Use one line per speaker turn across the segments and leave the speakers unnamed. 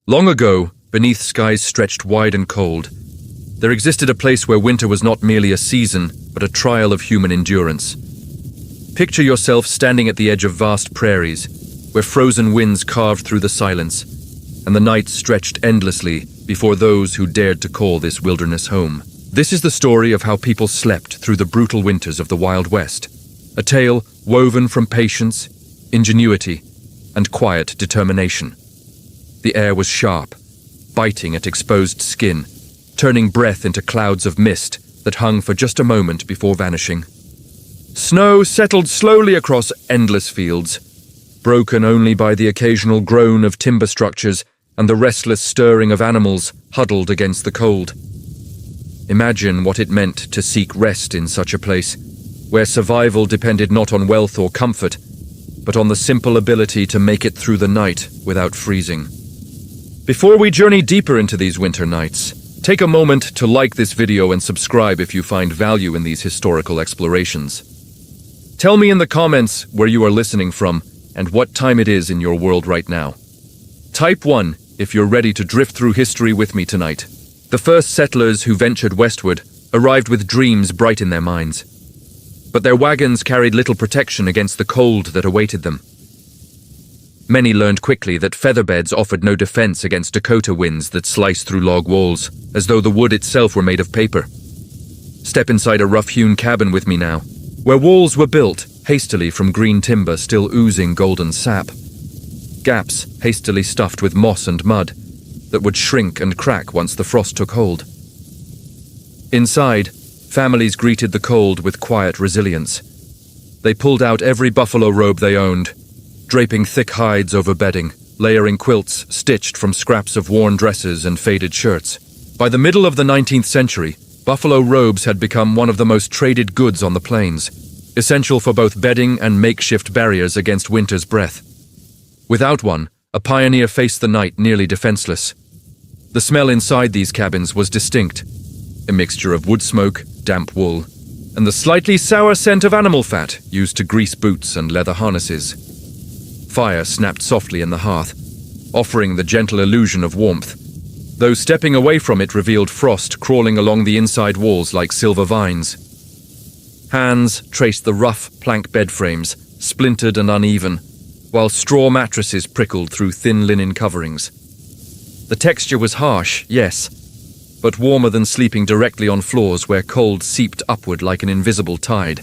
Long ago, beneath skies stretched wide and cold, there existed a place where winter was not merely a season, but a trial of human endurance. Picture yourself standing at the edge of vast prairies, where frozen winds carved through the silence, and the night stretched endlessly before those who dared to call this wilderness home. This is the story of how people slept through the brutal winters of the Wild West, a tale woven from patience, ingenuity, and quiet determination. The air was sharp, biting at exposed skin, turning breath into clouds of mist that hung for just a moment before vanishing. Snow settled slowly across endless fields, broken only by the occasional groan of timber structures and the restless stirring of animals huddled against the cold. Imagine what it meant to seek rest in such a place, where survival depended not on wealth or comfort, but on the simple ability to make it through the night without freezing. Before we journey deeper into these winter nights, take a moment to like this video and subscribe if you find value in these historical explorations. Tell me in the comments where you are listening from and what time it is in your world right now. Type 1 if you're ready to drift through history with me tonight. The first settlers who ventured westward arrived with dreams bright in their minds. But their wagons carried little protection against the cold that awaited them. Many learned quickly that featherbeds offered no defense against Dakota winds that sliced through log walls, as though the wood itself were made of paper. Step inside a rough-hewn cabin with me now, where walls were built hastily from green timber still oozing golden sap. Gaps hastily stuffed with moss and mud that would shrink and crack once the frost took hold. Inside, families greeted the cold with quiet resilience. They pulled out every buffalo robe they owned, draping thick hides over bedding, layering quilts stitched from scraps of worn dresses and faded shirts. By the middle of the 19th century, buffalo robes had become one of the most traded goods on the plains, essential for both bedding and makeshift barriers against winter's breath. Without one, a pioneer faced the night nearly defenseless. The smell inside these cabins was distinct, a mixture of wood smoke, damp wool, and the slightly sour scent of animal fat used to grease boots and leather harnesses. Fire snapped softly in the hearth, offering the gentle illusion of warmth, though stepping away from it revealed frost crawling along the inside walls like silver vines. Hands traced the rough plank bed frames, splintered and uneven, while straw mattresses prickled through thin linen coverings. The texture was harsh, yes, but warmer than sleeping directly on floors where cold seeped upward like an invisible tide.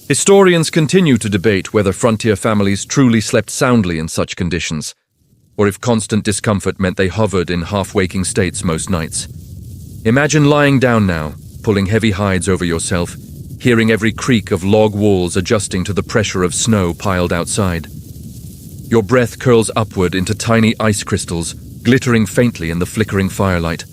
Historians continue to debate whether frontier families truly slept soundly in such conditions, or if constant discomfort meant they hovered in half-waking states most nights. Imagine lying down now, pulling heavy hides over yourself, hearing every creak of log walls adjusting to the pressure of snow piled outside. Your breath curls upward into tiny ice crystals, glittering faintly in the flickering firelight,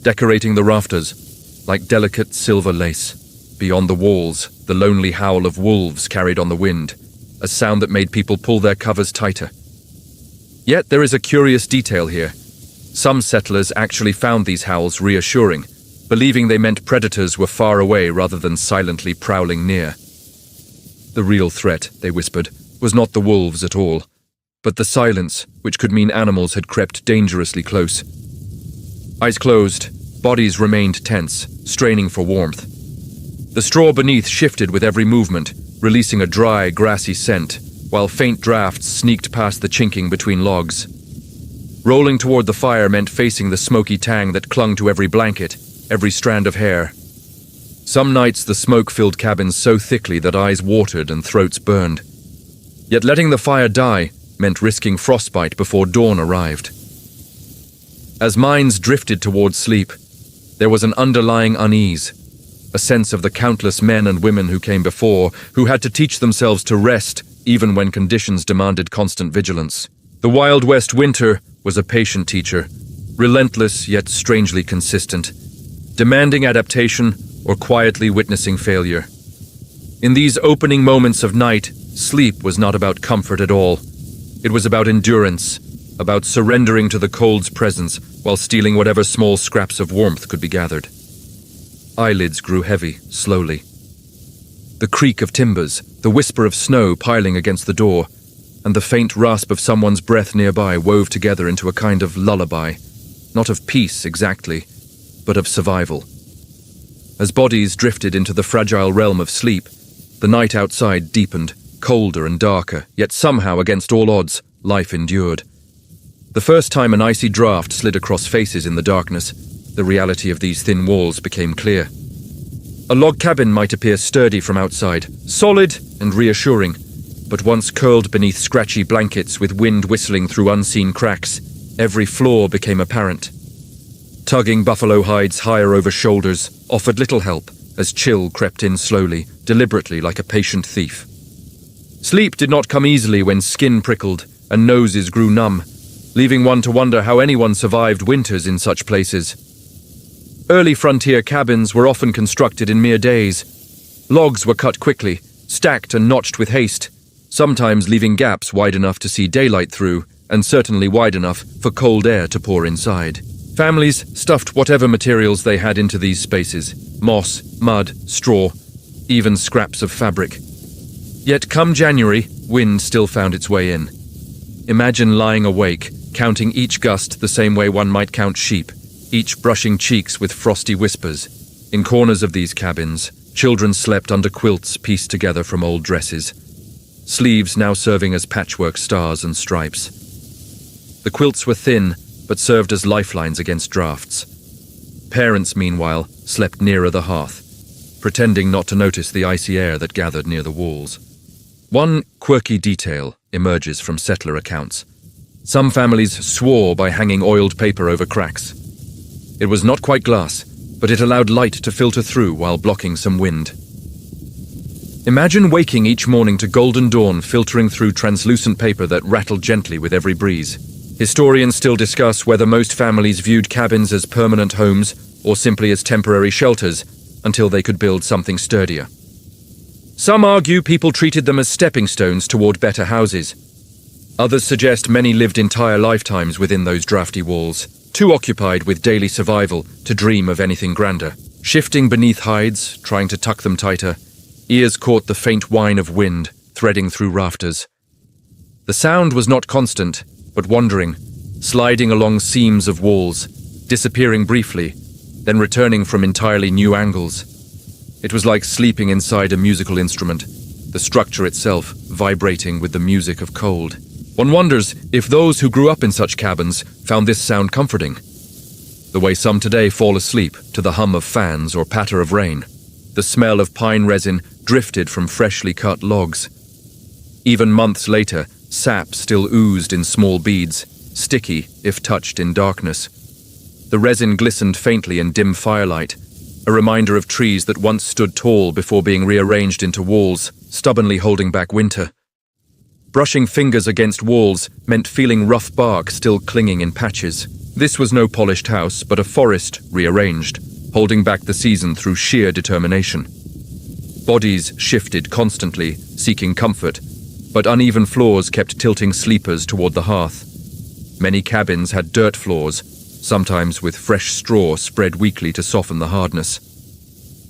decorating the rafters like delicate silver lace. Beyond the walls, the lonely howl of wolves carried on the wind, a sound that made people pull their covers tighter. Yet there is a curious detail here. Some settlers actually found these howls reassuring, believing they meant predators were far away rather than silently prowling near. The real threat, they whispered, was not the wolves at all, but the silence, which could mean animals had crept dangerously close. Eyes closed, bodies remained tense, straining for warmth. The straw beneath shifted with every movement, releasing a dry, grassy scent, while faint drafts sneaked past the chinking between logs. Rolling toward the fire meant facing the smoky tang that clung to every blanket, every strand of hair. Some nights the smoke filled cabins so thickly that eyes watered and throats burned. Yet letting the fire die meant risking frostbite before dawn arrived. As minds drifted toward sleep, there was an underlying unease, a sense of the countless men and women who came before, who had to teach themselves to rest even when conditions demanded constant vigilance. The Wild West winter was a patient teacher, relentless yet strangely consistent, demanding adaptation or quietly witnessing failure. In these opening moments of night, sleep was not about comfort at all. It was about endurance, about surrendering to the cold's presence while stealing whatever small scraps of warmth could be gathered. Eyelids grew heavy, slowly. The creak of timbers, the whisper of snow piling against the door, and the faint rasp of someone's breath nearby wove together into a kind of lullaby, not of peace exactly, but of survival. As bodies drifted into the fragile realm of sleep, the night outside deepened, colder and darker, yet somehow, against all odds, life endured. The first time an icy draft slid across faces in the darkness, the reality of these thin walls became clear. A log cabin might appear sturdy from outside, solid and reassuring, but once curled beneath scratchy blankets with wind whistling through unseen cracks, every flaw became apparent. Tugging buffalo hides higher over shoulders offered little help as chill crept in slowly, deliberately like a patient thief. Sleep did not come easily when skin prickled and noses grew numb, leaving one to wonder how anyone survived winters in such places. Early frontier cabins were often constructed in mere days. Logs were cut quickly, stacked and notched with haste, sometimes leaving gaps wide enough to see daylight through, and certainly wide enough for cold air to pour inside. Families stuffed whatever materials they had into these spaces: moss, mud, straw, even scraps of fabric. Yet come January, wind still found its way in. Imagine lying awake, counting each gust the same way one might count sheep, each brushing cheeks with frosty whispers. In corners of these cabins, children slept under quilts pieced together from old dresses, sleeves now serving as patchwork stars and stripes. The quilts were thin, but served as lifelines against drafts. Parents, meanwhile, slept nearer the hearth, pretending not to notice the icy air that gathered near the walls. One quirky detail emerges from settler accounts. Some families swore by hanging oiled paper over cracks. It was not quite glass, but it allowed light to filter through while blocking some wind. Imagine waking each morning to golden dawn filtering through translucent paper that rattled gently with every breeze. Historians still discuss whether most families viewed cabins as permanent homes or simply as temporary shelters until they could build something sturdier. Some argue people treated them as stepping stones toward better houses. Others suggest many lived entire lifetimes within those drafty walls, too occupied with daily survival to dream of anything grander. Shifting beneath hides, trying to tuck them tighter, ears caught the faint whine of wind threading through rafters. The sound was not constant, but wandering, sliding along seams of walls, disappearing briefly, then returning from entirely new angles. It was like sleeping inside a musical instrument, the structure itself vibrating with the music of cold. One wonders if those who grew up in such cabins found this sound comforting, the way some today fall asleep to the hum of fans or patter of rain. The smell of pine resin drifted from freshly cut logs. Even months later, sap still oozed in small beads, sticky if touched in darkness. The resin glistened faintly in dim firelight, a reminder of trees that once stood tall before being rearranged into walls, stubbornly holding back winter. Brushing fingers against walls meant feeling rough bark still clinging in patches. This was no polished house, but a forest rearranged, holding back the season through sheer determination. Bodies shifted constantly, seeking comfort, but uneven floors kept tilting sleepers toward the hearth. Many cabins had dirt floors, sometimes with fresh straw spread weakly to soften the hardness.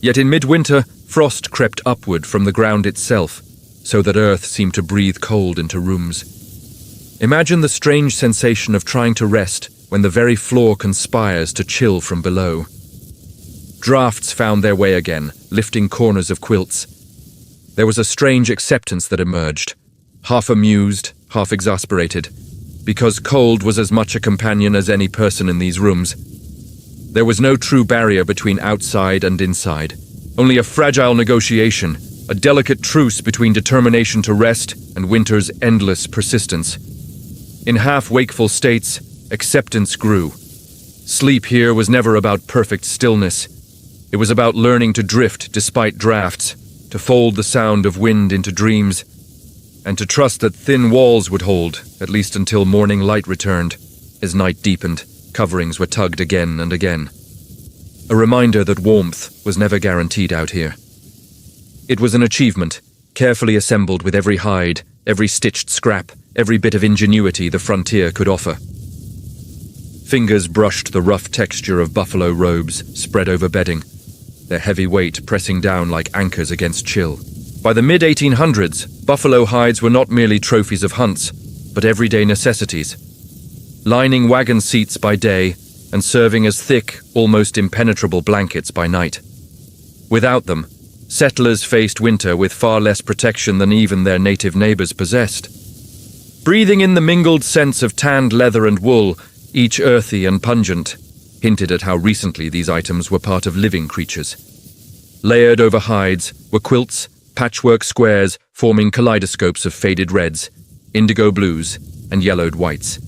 Yet in midwinter, frost crept upward from the ground itself, so that earth seemed to breathe cold into rooms. Imagine the strange sensation of trying to rest when the very floor conspires to chill from below. Drafts found their way again, lifting corners of quilts. There was a strange acceptance that emerged, half amused, half exasperated, because cold was as much a companion as any person in these rooms. There was no true barrier between outside and inside, only a fragile negotiation, a delicate truce between determination to rest and winter's endless persistence. In half-wakeful states, acceptance grew. Sleep here was never about perfect stillness. It was about learning to drift despite drafts, to fold the sound of wind into dreams, and to trust that thin walls would hold, at least until morning light returned. As night deepened, coverings were tugged again and again. A reminder that warmth was never guaranteed out here. It was an achievement, carefully assembled with every hide, every stitched scrap, every bit of ingenuity the frontier could offer. Fingers brushed the rough texture of buffalo robes spread over bedding, their heavy weight pressing down like anchors against chill. By the mid-1800s, buffalo hides were not merely trophies of hunts, but everyday necessities, lining wagon seats by day and serving as thick, almost impenetrable blankets by night. Without them, settlers faced winter with far less protection than even their native neighbors possessed. Breathing in the mingled scents of tanned leather and wool, each earthy and pungent, hinted at how recently these items were part of living creatures. Layered over hides were quilts, patchwork squares forming kaleidoscopes of faded reds, indigo blues, and yellowed whites.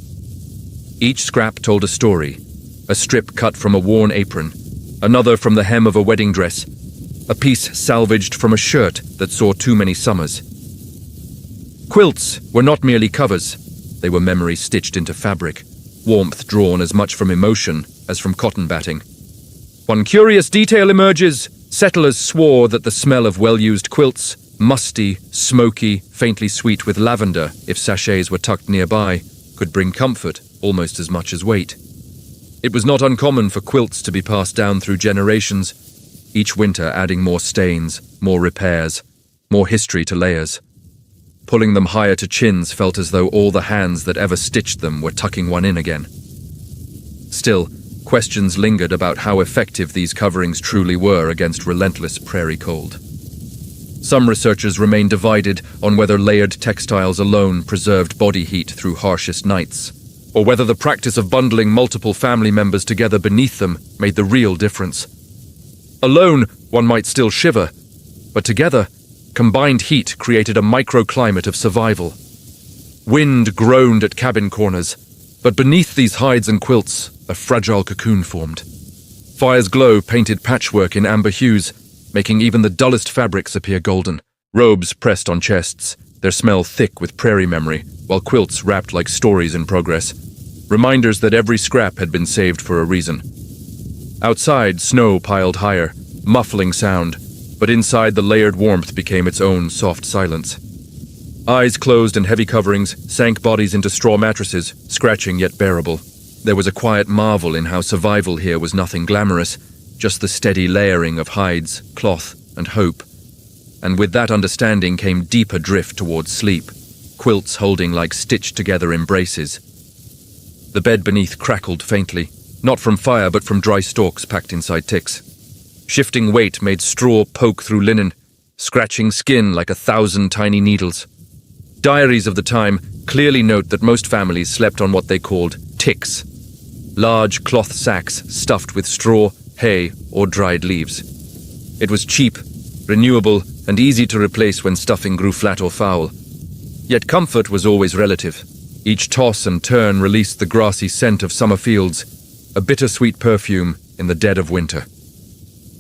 Each scrap told a story, a strip cut from a worn apron, another from the hem of a wedding dress, a piece salvaged from a shirt that saw too many summers. Quilts were not merely covers, they were memory stitched into fabric, warmth drawn as much from emotion as from cotton batting. One curious detail emerges. Settlers swore that the smell of well-used quilts, musty, smoky, faintly sweet with lavender, if sachets were tucked nearby, could bring comfort almost as much as weight. It was not uncommon for quilts to be passed down through generations, each winter adding more stains, more repairs, more history to layers. Pulling them higher to chins felt as though all the hands that ever stitched them were tucking one in again. Still, questions lingered about how effective these coverings truly were against relentless prairie cold. Some researchers remain divided on whether layered textiles alone preserved body heat through harshest nights, or whether the practice of bundling multiple family members together beneath them made the real difference. Alone, one might still shiver, but together, combined heat created a microclimate of survival. Wind groaned at cabin corners, but beneath these hides and quilts, a fragile cocoon formed. Fire's glow painted patchwork in amber hues, making even the dullest fabrics appear golden. Robes pressed on chests, their smell thick with prairie memory, while quilts wrapped like stories in progress, reminders that every scrap had been saved for a reason. Outside, snow piled higher, muffling sound, but inside the layered warmth became its own soft silence. Eyes closed and heavy coverings sank bodies into straw mattresses, scratching yet bearable. There was a quiet marvel in how survival here was nothing glamorous, just the steady layering of hides, cloth, and hope. And with that understanding came deeper drift towards sleep, quilts holding like stitched-together embraces. The bed beneath crackled faintly, not from fire but from dry stalks packed inside ticks. Shifting weight made straw poke through linen, scratching skin like 1,000 tiny needles. Diaries of the time clearly note that most families slept on what they called ticks, large cloth sacks stuffed with straw, hay, or dried leaves. It was cheap, renewable, and easy to replace when stuffing grew flat or foul. Yet comfort was always relative. Each toss and turn released the grassy scent of summer fields, a bittersweet perfume in the dead of winter.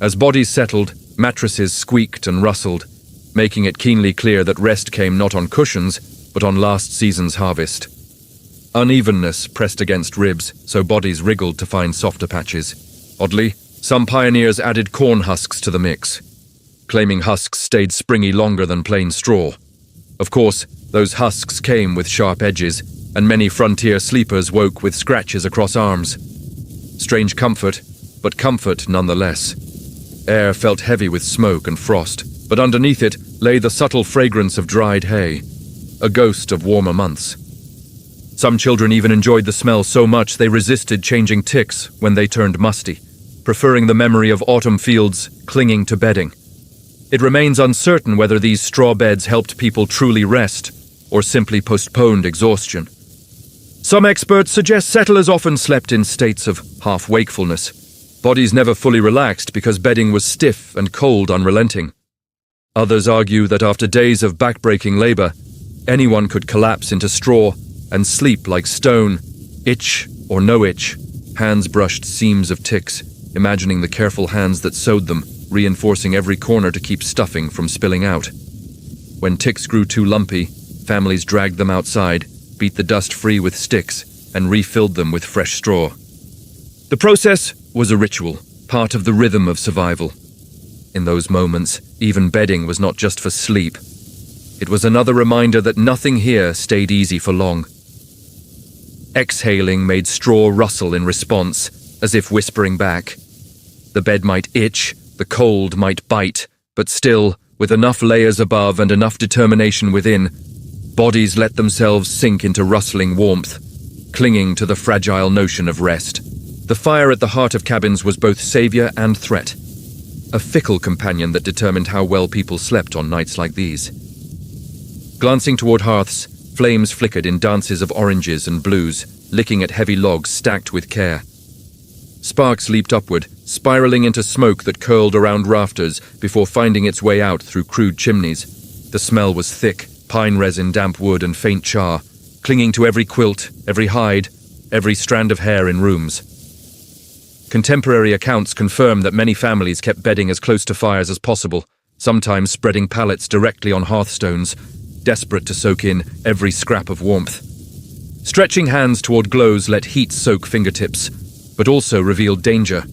As bodies settled, mattresses squeaked and rustled, making it keenly clear that rest came not on cushions, but on last season's harvest. Unevenness pressed against ribs, so bodies wriggled to find softer patches. Oddly, some pioneers added corn husks to the mix, claiming husks stayed springy longer than plain straw. Of course, those husks came with sharp edges, and many frontier sleepers woke with scratches across arms. Strange comfort, but comfort nonetheless. Air felt heavy with smoke and frost, but underneath it lay the subtle fragrance of dried hay, a ghost of warmer months. Some children even enjoyed the smell so much they resisted changing ticks when they turned musty, preferring the memory of autumn fields clinging to bedding. It remains uncertain whether these straw beds helped people truly rest or simply postponed exhaustion. Some experts suggest settlers often slept in states of half-wakefulness, bodies never fully relaxed because bedding was stiff and cold unrelenting. Others argue that after days of back-breaking labor, anyone could collapse into straw and sleep like stone, itch or no itch. Hands brushed seams of ticks, imagining the careful hands that sewed them, reinforcing every corner to keep stuffing from spilling out. When ticks grew too lumpy, families dragged them outside, beat the dust free with sticks, and refilled them with fresh straw. The process was a ritual, part of the rhythm of survival. In those moments, even bedding was not just for sleep. It was another reminder that nothing here stayed easy for long. Exhaling made straw rustle in response, as if whispering back. The bed might itch, the cold might bite, but still, With enough layers above and enough determination within, bodies let themselves sink into rustling warmth, clinging to the fragile notion of rest. The fire at the heart of cabins was both savior and threat, a fickle companion that determined how well people slept on nights like these. Glancing toward hearths, flames flickered in dances of oranges and blues, licking at heavy logs stacked with care. Sparks leaped upward, spiraling into smoke that curled around rafters before finding its way out through crude chimneys. The smell was thick, pine resin, damp wood, and faint char, clinging to every quilt, every hide, every strand of hair in rooms. Contemporary accounts confirm that many families kept bedding as close to fires as possible, sometimes spreading pallets directly on hearthstones, desperate to soak in every scrap of warmth. Stretching hands toward glows let heat soak fingertips, but also revealed danger.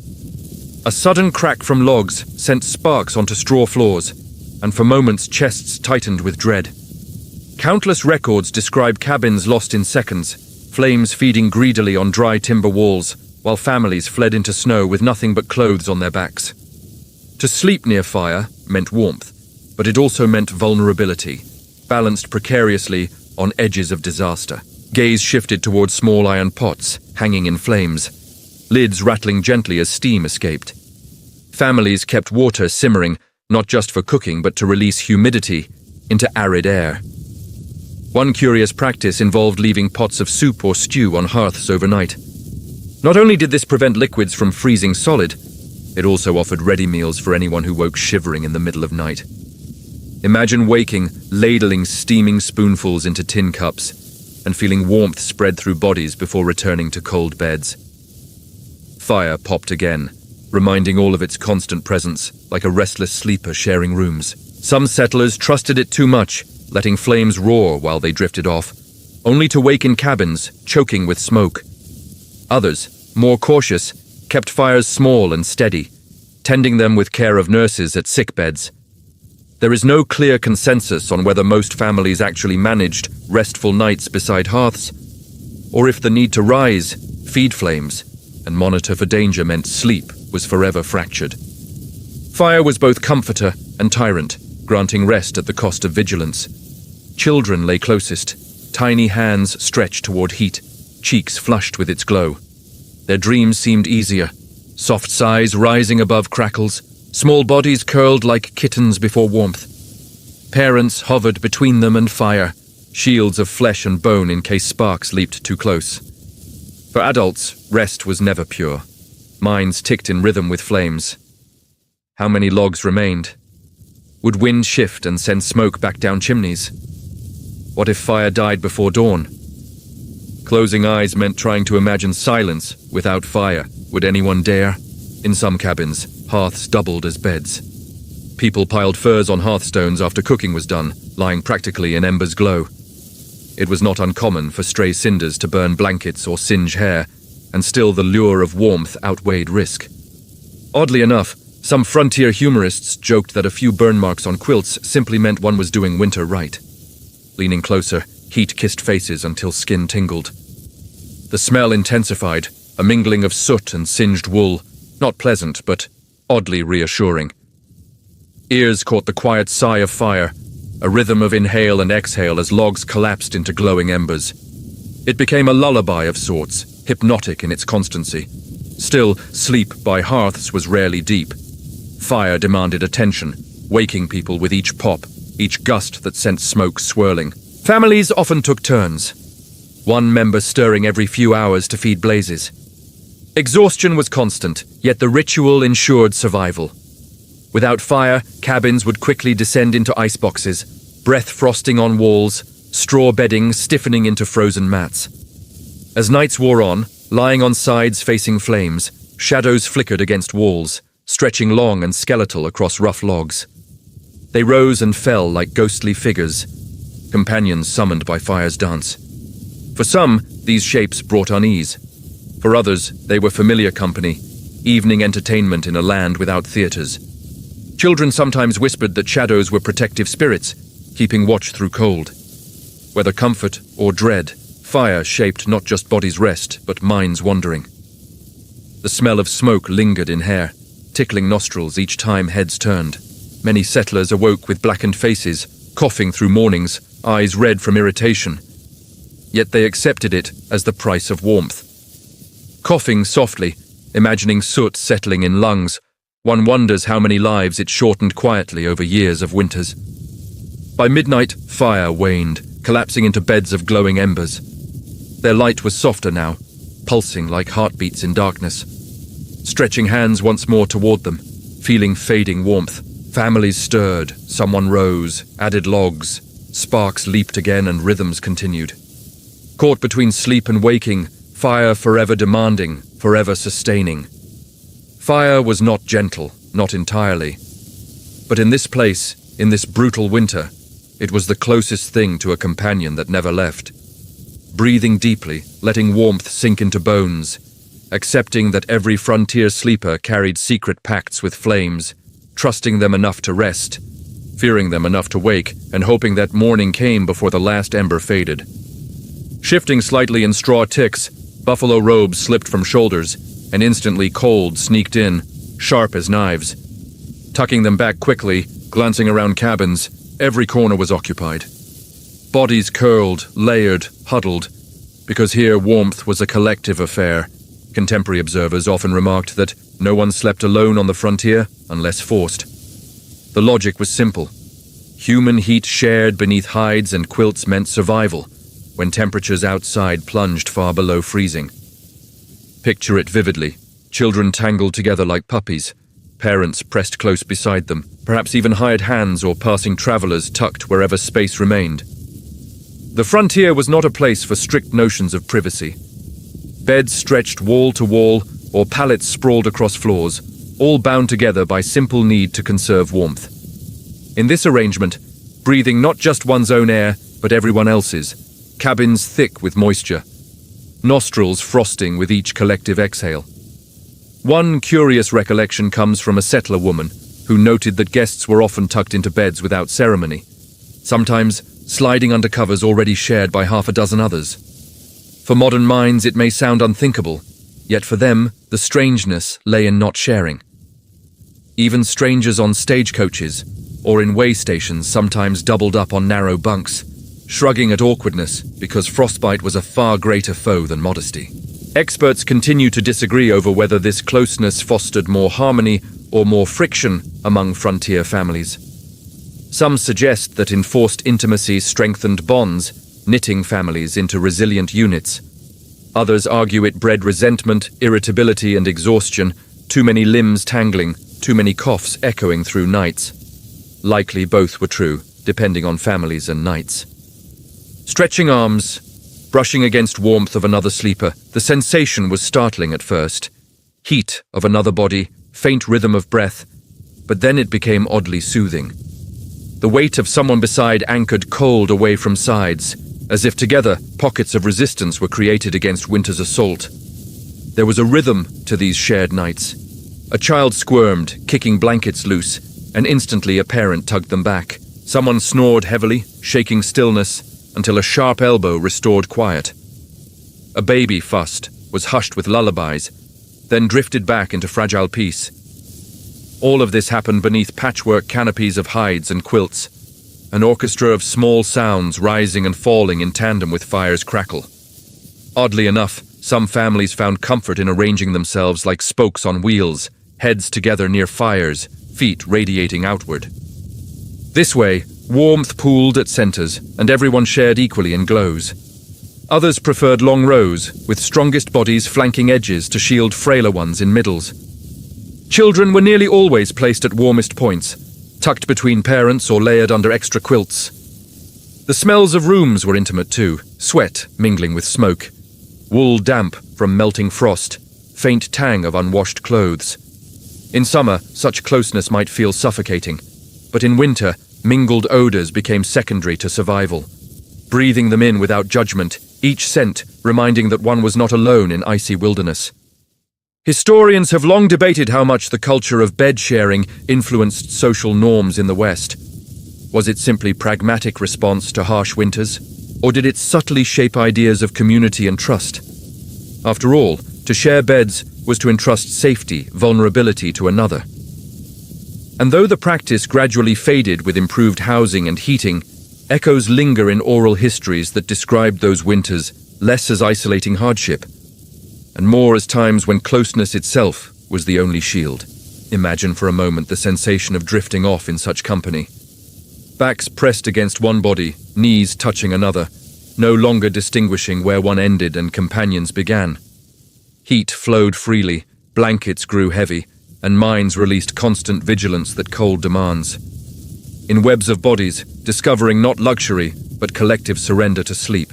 A sudden crack from logs sent sparks onto straw floors, and for moments chests tightened with dread. Countless records describe cabins lost in seconds, flames feeding greedily on dry timber walls, while families fled into snow with nothing but clothes on their backs. To sleep near fire meant warmth, but it also meant vulnerability, balanced precariously on edges of disaster. Gaze shifted toward small iron pots, hanging in flames, lids rattling gently as steam escaped. Families kept water simmering, not just for cooking but to release humidity into arid air. One curious practice involved leaving pots of soup or stew on hearths overnight. Not only did this prevent liquids from freezing solid, it also offered ready meals for anyone who woke shivering in the middle of night. Imagine waking, ladling steaming spoonfuls into tin cups, and feeling warmth spread through bodies before returning to cold beds. Fire popped again, reminding all of its constant presence, like a restless sleeper sharing rooms. Some settlers trusted it too much, letting flames roar while they drifted off, only to wake in cabins, choking with smoke. Others, more cautious, kept fires small and steady, tending them with care of nurses at sickbeds. There is no clear consensus on whether most families actually managed restful nights beside hearths, or if the need to rise, feed flames, and monitor for danger meant sleep was forever fractured. Fire was both comforter and tyrant, granting rest at the cost of vigilance. Children lay closest, tiny hands stretched toward heat, cheeks flushed with its glow. Their dreams seemed easier, soft sighs rising above crackles, small bodies curled like kittens before warmth. Parents hovered between them and fire, shields of flesh and bone in case sparks leaped too close. For adults, rest was never pure. Minds ticked in rhythm with flames. How many logs remained? Would wind shift and send smoke back down chimneys? What if fire died before dawn? Closing eyes meant trying to imagine silence without fire. Would anyone dare? In some cabins, hearths doubled as beds. People piled furs on hearthstones after cooking was done, lying practically in embers' glow. It was not uncommon for stray cinders to burn blankets or singe hair, and still the lure of warmth outweighed risk. Oddly enough, some frontier humorists joked that a few burn marks on quilts simply meant one was doing winter right. Leaning closer, heat kissed faces until skin tingled. The smell intensified, a mingling of soot and singed wool, not pleasant but oddly reassuring. Ears caught the quiet sigh of fire, a rhythm of inhale and exhale as logs collapsed into glowing embers. It became a lullaby of sorts, hypnotic in its constancy. Still, sleep by hearths was rarely deep. Fire demanded attention, waking people with each pop, each gust that sent smoke swirling. Families often took turns, one member stirring every few hours to feed blazes. Exhaustion was constant, yet the ritual ensured survival. Without fire, cabins would quickly descend into iceboxes, breath frosting on walls, straw bedding stiffening into frozen mats. As nights wore on, lying on sides facing flames, shadows flickered against walls, stretching long and skeletal across rough logs. They rose and fell like ghostly figures, companions summoned by fire's dance. For some, these shapes brought unease. For others, they were familiar company, evening entertainment in a land without theaters. Children sometimes whispered that shadows were protective spirits, keeping watch through cold. Whether comfort or dread, fire shaped not just bodies' rest, but minds' wandering. The smell of smoke lingered in hair, tickling nostrils each time heads turned. Many settlers awoke with blackened faces, coughing through mornings, eyes red from irritation. Yet they accepted it as the price of warmth. Coughing softly, imagining soot settling in lungs, one wonders how many lives it shortened quietly over years of winters. By midnight, fire waned, collapsing into beds of glowing embers. Their light was softer now, pulsing like heartbeats in darkness. Stretching hands once more toward them, feeling fading warmth, families stirred, someone rose, added logs, sparks leaped again and rhythms continued. Caught between sleep and waking, fire forever demanding, forever sustaining. Fire was not gentle, not entirely. But in this place, in this brutal winter, it was the closest thing to a companion that never left. Breathing deeply, letting warmth sink into bones, accepting that every frontier sleeper carried secret pacts with flames, trusting them enough to rest, fearing them enough to wake, and hoping that morning came before the last ember faded. Shifting slightly in straw ticks, buffalo robes slipped from shoulders, and instantly cold sneaked in, sharp as knives. Tucking them back quickly, glancing around cabins, every corner was occupied. Bodies curled, layered, huddled, because here warmth was a collective affair. Contemporary observers often remarked that no one slept alone on the frontier unless forced. The logic was simple. Human heat shared beneath hides and quilts meant survival, when temperatures outside plunged far below freezing. Picture it vividly. Children tangled together like puppies, parents pressed close beside them, perhaps even hired hands or passing travelers tucked wherever space remained. The frontier was not a place for strict notions of privacy. Beds stretched wall to wall, or pallets sprawled across floors, all bound together by simple need to conserve warmth. In this arrangement, breathing not just one's own air, but everyone else's, cabins thick with moisture, nostrils frosting with each collective exhale. One curious recollection comes from a settler woman who noted that guests were often tucked into beds without ceremony, sometimes sliding under covers already shared by half a dozen others. For modern minds it may sound unthinkable, yet for them the strangeness lay in not sharing. Even strangers on stagecoaches or in way stations sometimes doubled up on narrow bunks, shrugging at awkwardness because frostbite was a far greater foe than modesty. Experts continue to disagree over whether this closeness fostered more harmony or more friction among frontier families. Some suggest that enforced intimacy strengthened bonds, knitting families into resilient units. Others argue it bred resentment, irritability, and exhaustion, too many limbs tangling, too many coughs echoing through nights. Likely both were true, depending on families and nights. Stretching arms, brushing against warmth of another sleeper, the sensation was startling at first. Heat of another body, faint rhythm of breath, but then it became oddly soothing. The weight of someone beside anchored cold away from sides, as if together pockets of resistance were created against winter's assault. There was a rhythm to these shared nights. A child squirmed, kicking blankets loose, and instantly a parent tugged them back. Someone snored heavily, shaking stillness, until a sharp elbow restored quiet. A baby fussed, was hushed with lullabies, then drifted back into fragile peace. All of this happened beneath patchwork canopies of hides and quilts, an orchestra of small sounds rising and falling in tandem with fire's crackle. Oddly enough, some families found comfort in arranging themselves like spokes on wheels, heads together near fires, feet radiating outward. This way, warmth pooled at centers, and everyone shared equally in glows. Others preferred long rows, with strongest bodies flanking edges to shield frailer ones in middles. Children were nearly always placed at warmest points, tucked between parents or layered under extra quilts. The smells of rooms were intimate too, sweat mingling with smoke, wool damp from melting frost, faint tang of unwashed clothes. In summer, such closeness might feel suffocating, but in winter, mingled odors became secondary to survival. Breathing them in without judgment, each scent reminding that one was not alone in icy wilderness. Historians have long debated how much the culture of bed sharing influenced social norms in the West. Was it simply pragmatic response to harsh winters, or did it subtly shape ideas of community and trust? After all, to share beds was to entrust safety, vulnerability to another. And though the practice gradually faded with improved housing and heating, echoes linger in oral histories that described those winters less as isolating hardship, and more as times when closeness itself was the only shield. Imagine for a moment the sensation of drifting off in such company. Backs pressed against one body, knees touching another, no longer distinguishing where one ended and companions began. Heat flowed freely, blankets grew heavy, and minds released constant vigilance that cold demands. In webs of bodies, discovering not luxury, but collective surrender to sleep.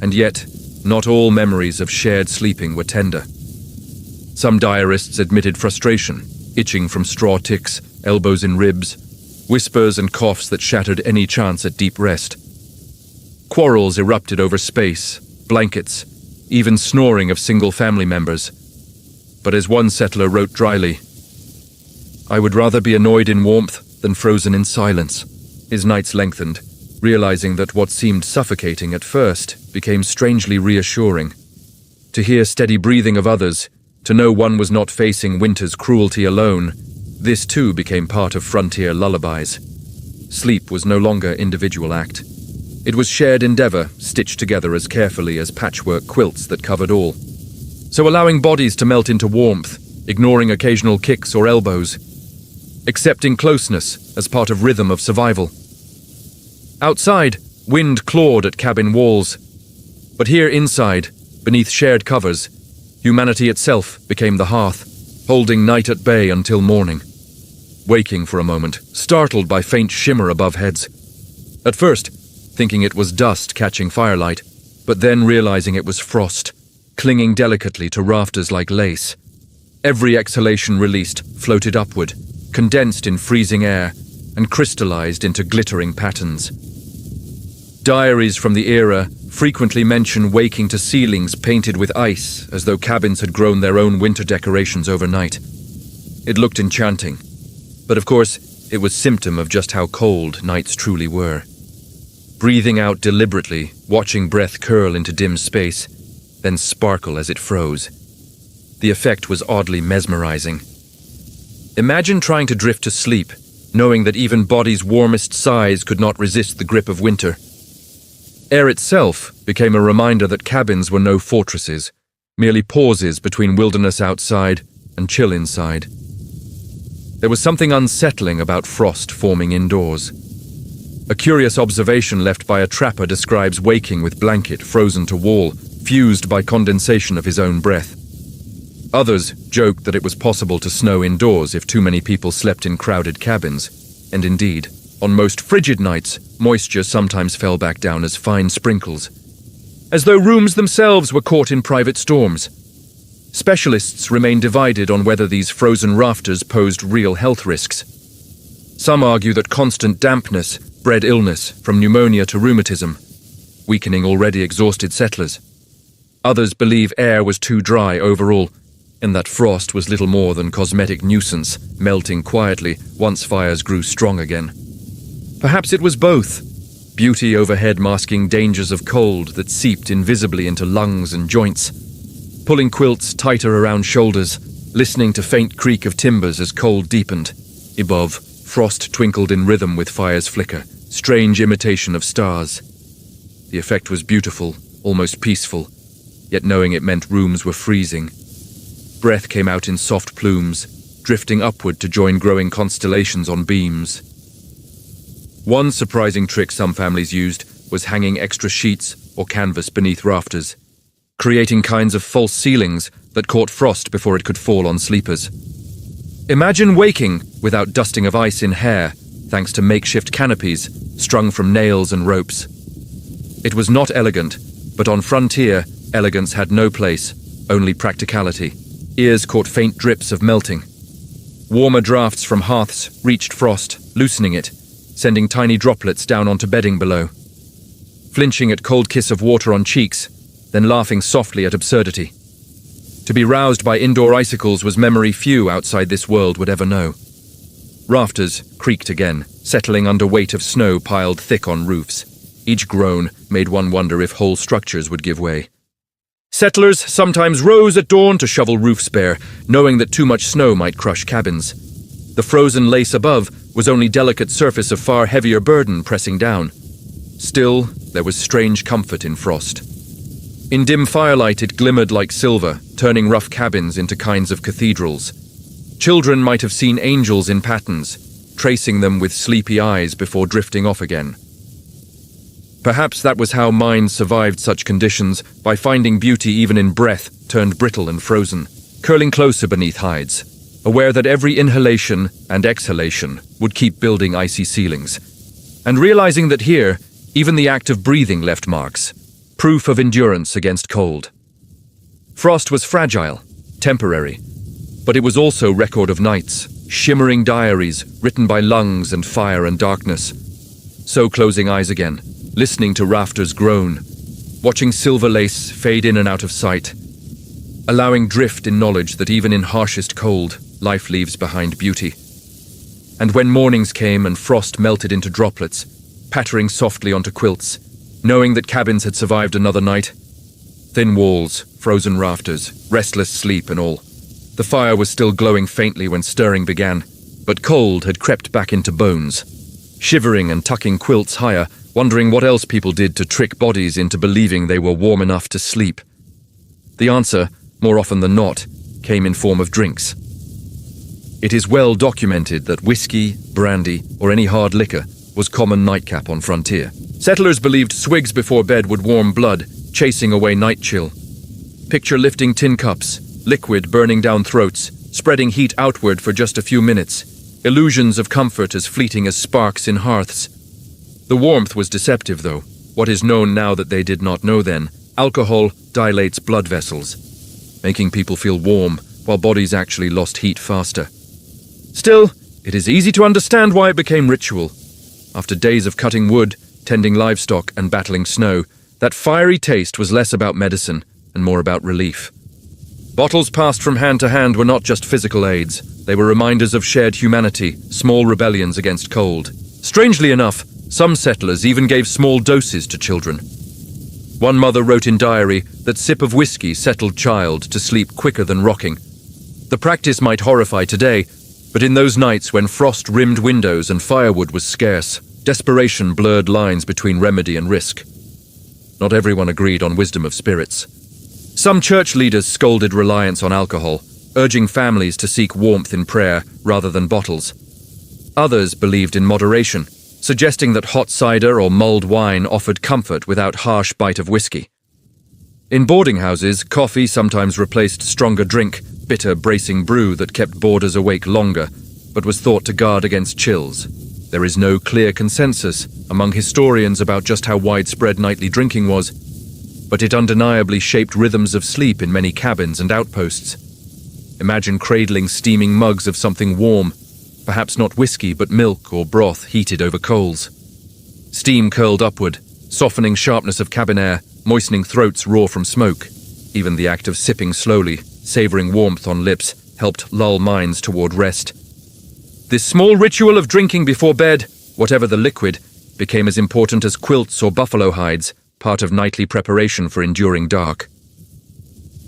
And yet, not all memories of shared sleeping were tender. Some diarists admitted frustration, itching from straw ticks, elbows in ribs, whispers and coughs that shattered any chance at deep rest. Quarrels erupted over space, blankets, even snoring of single family members. But as one settler wrote dryly, "I would rather be annoyed in warmth than frozen in silence." His nights lengthened, realizing that what seemed suffocating at first became strangely reassuring. To hear steady breathing of others, to know one was not facing winter's cruelty alone, this too became part of frontier lullabies. Sleep was no longer individual act. It was shared endeavor, stitched together as carefully as patchwork quilts that covered all. So allowing bodies to melt into warmth, ignoring occasional kicks or elbows, accepting closeness as part of rhythm of survival. Outside, wind clawed at cabin walls, but here inside, beneath shared covers, humanity itself became the hearth, holding night at bay until morning. Waking for a moment, startled by faint shimmer above heads. At first, thinking it was dust catching firelight, but then realizing it was frost, clinging delicately to rafters like lace. Every exhalation released floated upward, condensed in freezing air, and crystallized into glittering patterns. Diaries from the era frequently mention waking to ceilings painted with ice, as though cabins had grown their own winter decorations overnight. It looked enchanting, but of course, it was symptom of just how cold nights truly were. Breathing out deliberately, watching breath curl into dim space, then sparkle as it froze. The effect was oddly mesmerizing. Imagine trying to drift to sleep, knowing that even body's warmest sighs could not resist the grip of winter. Air itself became a reminder that cabins were no fortresses, merely pauses between wilderness outside and chill inside. There was something unsettling about frost forming indoors. A curious observation left by a trapper describes waking with blanket frozen to wall, fused by condensation of his own breath. Others joked that it was possible to snow indoors if too many people slept in crowded cabins, and indeed, on most frigid nights, moisture sometimes fell back down as fine sprinkles, as though rooms themselves were caught in private storms. Specialists remain divided on whether these frozen rafters posed real health risks. Some argue that constant dampness bred illness from pneumonia to rheumatism, weakening already exhausted settlers. Others believe air was too dry overall, and that frost was little more than cosmetic nuisance, melting quietly once fires grew strong again. Perhaps it was both, beauty overhead masking dangers of cold that seeped invisibly into lungs and joints, pulling quilts tighter around shoulders, listening to faint creak of timbers as cold deepened. Above, frost twinkled in rhythm with fire's flicker, strange imitation of stars. The effect was beautiful, almost peaceful, yet knowing it meant rooms were freezing. Breath came out in soft plumes, drifting upward to join growing constellations on beams. One surprising trick some families used was hanging extra sheets or canvas beneath rafters, creating kinds of false ceilings that caught frost before it could fall on sleepers. Imagine waking without dusting of ice in hair, thanks to makeshift canopies strung from nails and ropes. It was not elegant, but on frontier, elegance had no place, only practicality. Ears caught faint drips of melting. Warmer drafts from hearths reached frost, loosening it, sending tiny droplets down onto bedding below. Flinching at cold kiss of water on cheeks, then laughing softly at absurdity. To be roused by indoor icicles was memory few outside this world would ever know. Rafters creaked again, settling under weight of snow piled thick on roofs. Each groan made one wonder if whole structures would give way. Settlers sometimes rose at dawn to shovel roofs bare, knowing that too much snow might crush cabins. The frozen lace above was only delicate surface of far heavier burden pressing down. Still, there was strange comfort in frost. In dim firelight it glimmered like silver, turning rough cabins into kinds of cathedrals. Children might have seen angels in patterns, tracing them with sleepy eyes before drifting off again. Perhaps that was how minds survived such conditions, by finding beauty even in breath turned brittle and frozen, curling closer beneath hides, aware that every inhalation and exhalation would keep building icy ceilings, and realizing that here, even the act of breathing left marks, proof of endurance against cold. Frost was fragile, temporary, but it was also record of nights, shimmering diaries written by lungs and fire and darkness. So closing eyes again, listening to rafters groan, watching silver lace fade in and out of sight, allowing drift in knowledge that even in harshest cold, life leaves behind beauty. And when mornings came and frost melted into droplets, pattering softly onto quilts, knowing that cabins had survived another night, thin walls, frozen rafters, restless sleep and all. The fire was still glowing faintly when stirring began, but cold had crept back into bones. Shivering and tucking quilts higher, wondering what else people did to trick bodies into believing they were warm enough to sleep. The answer, more often than not, came in form of drinks. It is well documented that whiskey, brandy, or any hard liquor was common nightcap on frontier. Settlers believed swigs before bed would warm blood, chasing away night chill. Picture lifting tin cups, liquid burning down throats, spreading heat outward for just a few minutes, illusions of comfort as fleeting as sparks in hearths. The warmth was deceptive, though. What is known now that they did not know then, alcohol dilates blood vessels, making people feel warm while bodies actually lost heat faster. Still, it is easy to understand why it became ritual. After days of cutting wood, tending livestock, and battling snow, that fiery taste was less about medicine and more about relief. Bottles passed from hand to hand were not just physical aids. They were reminders of shared humanity, small rebellions against cold. Strangely enough, some settlers even gave small doses to children. One mother wrote in diary that sip of whiskey settled child to sleep quicker than rocking. The practice might horrify today, but in those nights when frost-rimmed windows and firewood was scarce, desperation blurred lines between remedy and risk. Not everyone agreed on wisdom of spirits. Some church leaders scolded reliance on alcohol, urging families to seek warmth in prayer rather than bottles. Others believed in moderation, suggesting that hot cider or mulled wine offered comfort without harsh bite of whiskey. In boarding houses, coffee sometimes replaced stronger drink, bitter, bracing brew that kept boarders awake longer, but was thought to guard against chills. There is no clear consensus among historians about just how widespread nightly drinking was, but it undeniably shaped rhythms of sleep in many cabins and outposts. Imagine cradling steaming mugs of something warm, perhaps not whiskey but milk or broth heated over coals. Steam curled upward, softening sharpness of cabin air, moistening throats raw from smoke. Even the act of sipping slowly, savoring warmth on lips, helped lull minds toward rest. This small ritual of drinking before bed, whatever the liquid, became as important as quilts or buffalo hides, part of nightly preparation for enduring dark.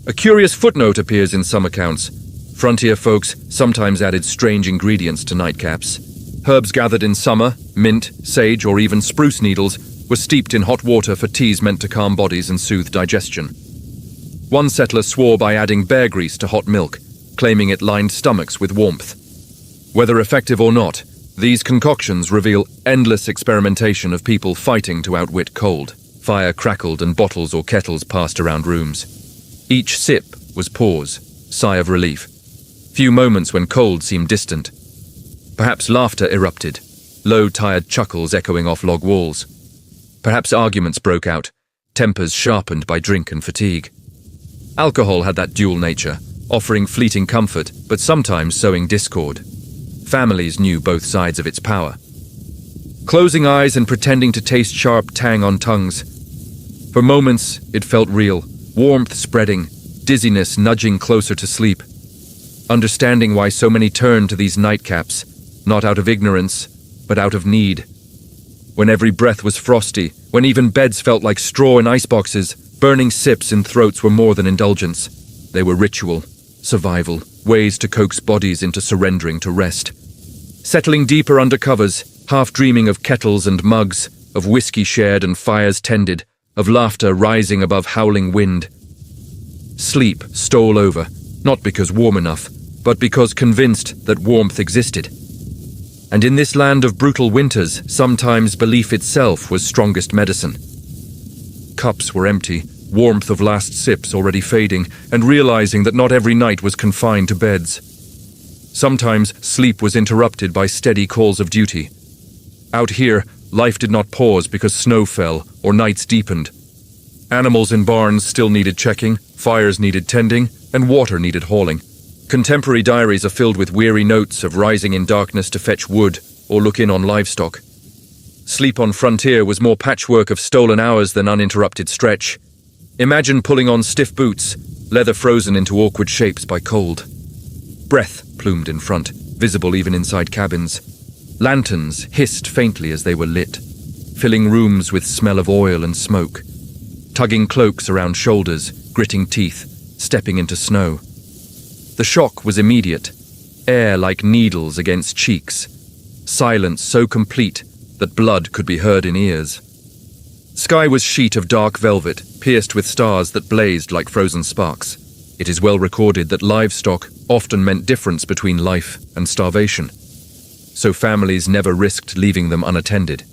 A curious footnote appears in some accounts. Frontier folks sometimes added strange ingredients to nightcaps. Herbs gathered in summer, mint, sage, or even spruce needles, were steeped in hot water for teas meant to calm bodies and soothe digestion. One settler swore by adding bear grease to hot milk, claiming it lined stomachs with warmth. Whether effective or not, these concoctions reveal endless experimentation of people fighting to outwit cold. Fire crackled and bottles or kettles passed around rooms. Each sip was pause, sigh of relief. Few moments when cold seemed distant. Perhaps laughter erupted, low, tired chuckles echoing off log walls. Perhaps arguments broke out, tempers sharpened by drink and fatigue. Alcohol had that dual nature, offering fleeting comfort, but sometimes sowing discord. Families knew both sides of its power. Closing eyes and pretending to taste sharp tang on tongues. For moments, it felt real, warmth spreading, dizziness nudging closer to sleep. Understanding why so many turned to these nightcaps, not out of ignorance, but out of need. When every breath was frosty, when even beds felt like straw in iceboxes, burning sips in throats were more than indulgence. They were ritual, survival, ways to coax bodies into surrendering to rest. settling deeper under covers, half dreaming of kettles and mugs, of whiskey shared and fires tended, of laughter rising above howling wind. Sleep stole over, not because warm enough, but because convinced that warmth existed. And in this land of brutal winters, sometimes belief itself was strongest medicine. Cups were empty, warmth of last sips already fading, and realizing that not every night was confined to beds. Sometimes sleep was interrupted by steady calls of duty. Out here, life did not pause because snow fell or nights deepened. Animals in barns still needed checking, fires needed tending, and water needed hauling. Contemporary diaries are filled with weary notes of rising in darkness to fetch wood or look in on livestock. Sleep on frontier was more patchwork of stolen hours than uninterrupted stretch. Imagine pulling on stiff boots, leather frozen into awkward shapes by cold. Breath plumed in front, visible even inside cabins. Lanterns hissed faintly as they were lit, filling rooms with smell of oil and smoke. Tugging cloaks around shoulders, gritting teeth, stepping into snow. The shock was immediate, air like needles against cheeks, silence so complete that blood could be heard in ears. Sky was sheet of dark velvet, pierced with stars that blazed like frozen sparks. It is well recorded that livestock often meant difference between life and starvation, so families never risked leaving them unattended.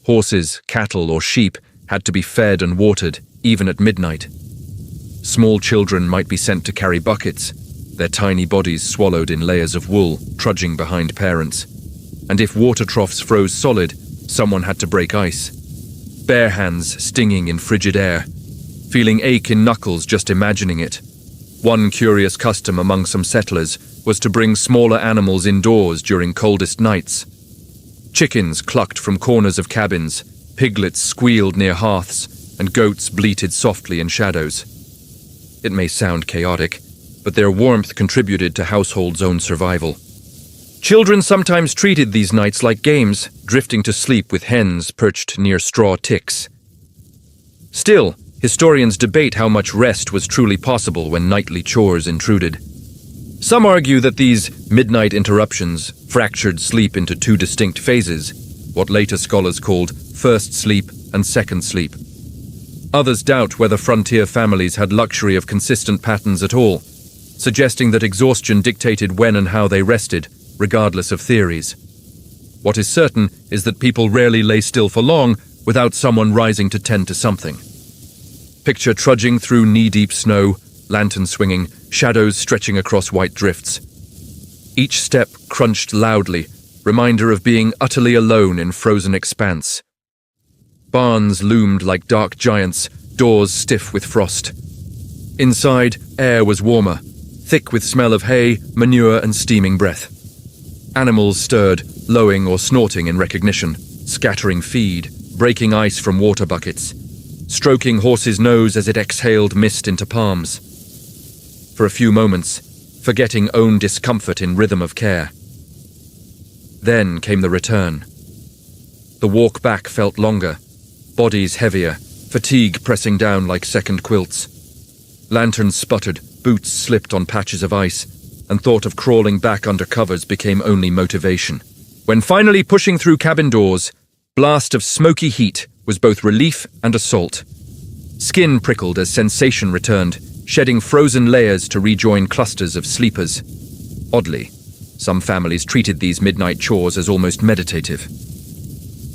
Horses, cattle, or sheep had to be fed and watered, even at midnight. Small children might be sent to carry buckets, their tiny bodies swallowed in layers of wool, trudging behind parents. And if water troughs froze solid, someone had to break ice. Bare hands stinging in frigid air, feeling ache in knuckles just imagining it. One curious custom among some settlers was to bring smaller animals indoors during coldest nights. Chickens clucked from corners of cabins, piglets squealed near hearths, and goats bleated softly in shadows. It may sound chaotic, but their warmth contributed to households' own survival. Children sometimes treated these nights like games, drifting to sleep with hens perched near straw ticks. Still, historians debate how much rest was truly possible when nightly chores intruded. Some argue that these midnight interruptions fractured sleep into two distinct phases, what later scholars called first sleep and second sleep. Others doubt whether frontier families had luxury of consistent patterns at all, suggesting that exhaustion dictated when and how they rested, regardless of theories. What is certain is that people rarely lay still for long without someone rising to tend to something. Picture trudging through knee-deep snow, lantern swinging, shadows stretching across white drifts. Each step crunched loudly, reminder of being utterly alone in frozen expanse. Barns loomed like dark giants, doors stiff with frost. Inside, air was warmer, thick with smell of hay, manure, and steaming breath. Animals stirred, lowing or snorting in recognition, scattering feed, breaking ice from water buckets, stroking horse's nose as it exhaled mist into palms. For a few moments, forgetting own discomfort in rhythm of care. Then came the return. The walk back felt longer, bodies heavier, fatigue pressing down like second quilts. Lanterns sputtered, boots slipped on patches of ice, and thought of crawling back under covers became only motivation. When finally pushing through cabin doors, blast of smoky heat was both relief and assault. Skin prickled as sensation returned, shedding frozen layers to rejoin clusters of sleepers. Oddly, some families treated these midnight chores as almost meditative.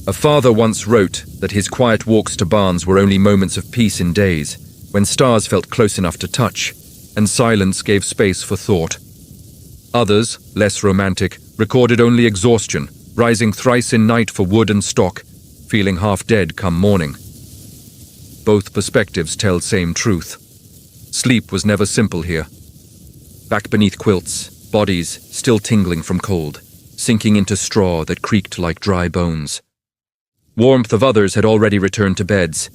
A father once wrote that his quiet walks to barns were only moments of peace in days, when stars felt close enough to touch, and silence gave space for thought. Others, less romantic, recorded only exhaustion, rising thrice in night for wood and stock, feeling half dead come morning. Both perspectives tell same truth. Sleep was never simple here. Back beneath quilts, bodies still tingling from cold, sinking into straw that creaked like dry bones. Warmth of others had already returned to beds,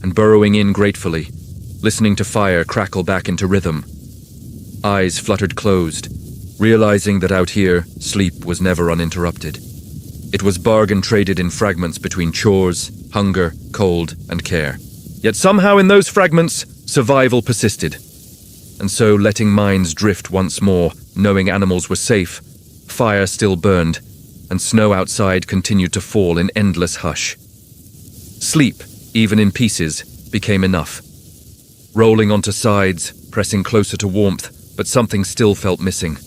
and burrowing in gratefully, listening to fire crackle back into rhythm. Eyes fluttered closed, realizing that out here, sleep was never uninterrupted. It was bargain traded in fragments between chores, hunger, cold, and care. Yet somehow in those fragments, survival persisted. And so letting minds drift once more, knowing animals were safe, Fire still burned, and snow outside continued to fall in endless hush. Sleep, even in pieces, became enough. Rolling onto sides, pressing closer to warmth, but something still felt missing.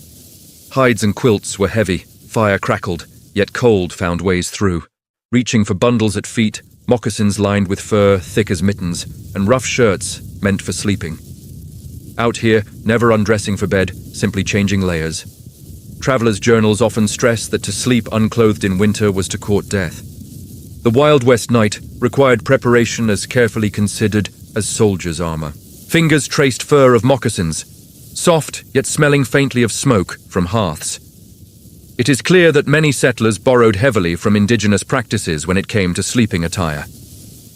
Hides and quilts were heavy, fire crackled, yet cold found ways through. Reaching for bundles at feet, moccasins lined with fur thick as mittens, and rough shirts meant for sleeping. Out here, never undressing for bed, simply changing layers. Travelers' journals often stress that to sleep unclothed in winter was to court death. The Wild West night required preparation as carefully considered as soldiers' armor. Fingers traced fur of moccasins, soft yet smelling faintly of smoke from hearths. It is clear that many settlers borrowed heavily from indigenous practices when it came to sleeping attire.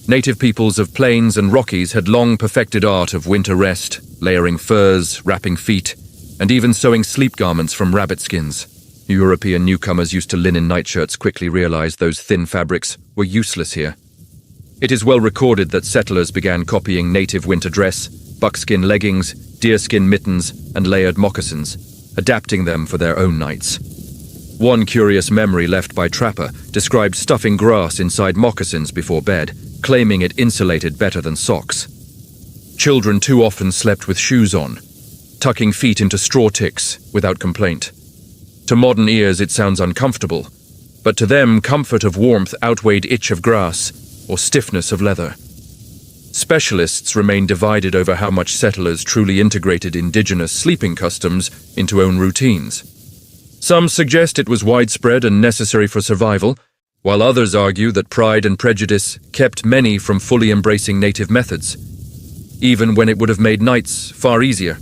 Native peoples of plains and Rockies had long perfected art of winter rest, layering furs, wrapping feet, and even sewing sleep garments from rabbit skins. European newcomers used to linen nightshirts quickly realized those thin fabrics were useless here. It is well recorded that settlers began copying native winter dress, buckskin leggings, deerskin mittens, and layered moccasins, adapting them for their own nights. One curious memory left by Trapper described stuffing grass inside moccasins before bed, claiming it insulated better than socks. Children too often slept with shoes on, tucking feet into straw ticks without complaint. To modern ears it sounds uncomfortable, but to them comfort of warmth outweighed itch of grass or stiffness of leather. Specialists remain divided over how much settlers truly integrated indigenous sleeping customs into own routines. Some suggest it was widespread and necessary for survival, while others argue that pride and prejudice kept many from fully embracing native methods, even when it would have made nights far easier.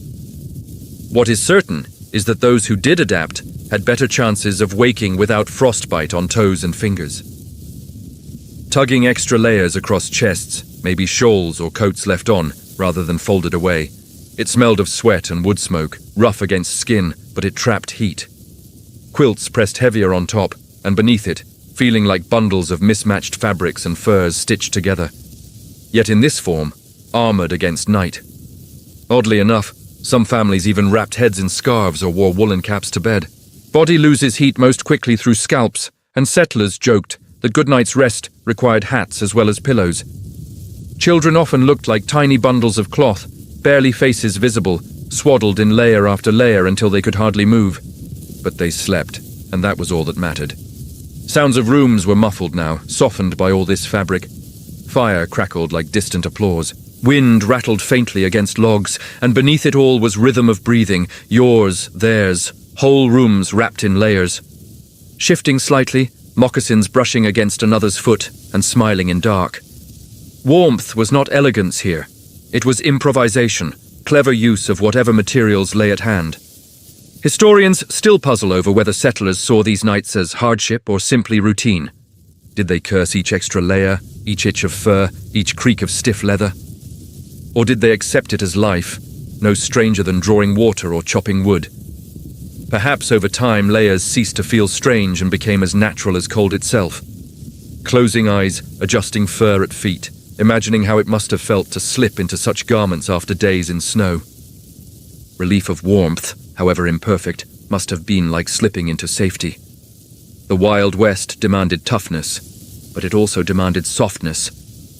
What is certain is that those who did adapt had better chances of waking without frostbite on toes and fingers. Tugging extra layers across chests, maybe shawls or coats left on rather than folded away. It smelled of sweat and wood smoke, rough against skin, but it trapped heat. Quilts pressed heavier on top, and beneath it, feeling like bundles of mismatched fabrics and furs stitched together. Yet in this form, armored against night. Oddly enough, some families even wrapped heads in scarves or wore woolen caps to bed. Body loses heat most quickly through scalps, and settlers joked that good night's rest required hats as well as pillows. Children often looked like tiny bundles of cloth, barely faces visible, swaddled in layer after layer until they could hardly move. But they slept, and that was all that mattered. Sounds of rooms were muffled now, softened by all this fabric. Fire crackled like distant applause. Wind rattled faintly against logs, and beneath it all was rhythm of breathing, yours, theirs, whole rooms wrapped in layers. Shifting slightly, moccasins brushing against another's foot and smiling in dark. Warmth was not elegance here. It was improvisation, clever use of whatever materials lay at hand. Historians still puzzle over whether settlers saw these nights as hardship or simply routine. Did they curse each extra layer, each itch of fur, each creak of stiff leather? Or did they accept it as life, no stranger than drawing water or chopping wood? Perhaps over time layers ceased to feel strange and became as natural as cold itself. Closing eyes, adjusting fur at feet, imagining how it must have felt to slip into such garments after days in snow. Relief of warmth, however imperfect, must have been like slipping into safety. The Wild West demanded toughness, but it also demanded softness.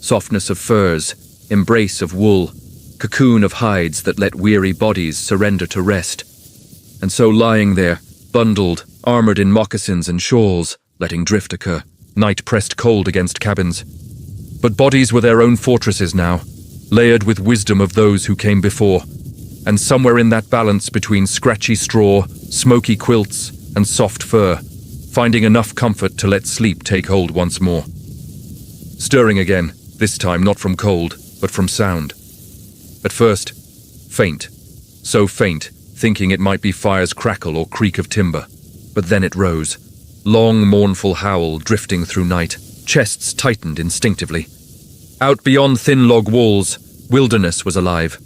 Softness of furs, embrace of wool, cocoon of hides that let weary bodies surrender to rest. And so lying there, bundled, armored in moccasins and shawls, letting drift occur, night pressed cold against cabins. But bodies were their own fortresses now, layered with wisdom of those who came before, and somewhere in that balance between scratchy straw, smoky quilts, and soft fur, finding enough comfort to let sleep take hold once more. Stirring again, this time not from cold, but from sound. At first, faint, so faint, thinking it might be fire's crackle or creak of timber. But then it rose, long mournful howl drifting through night, chests tightened instinctively. Out beyond thin log walls, wilderness was alive.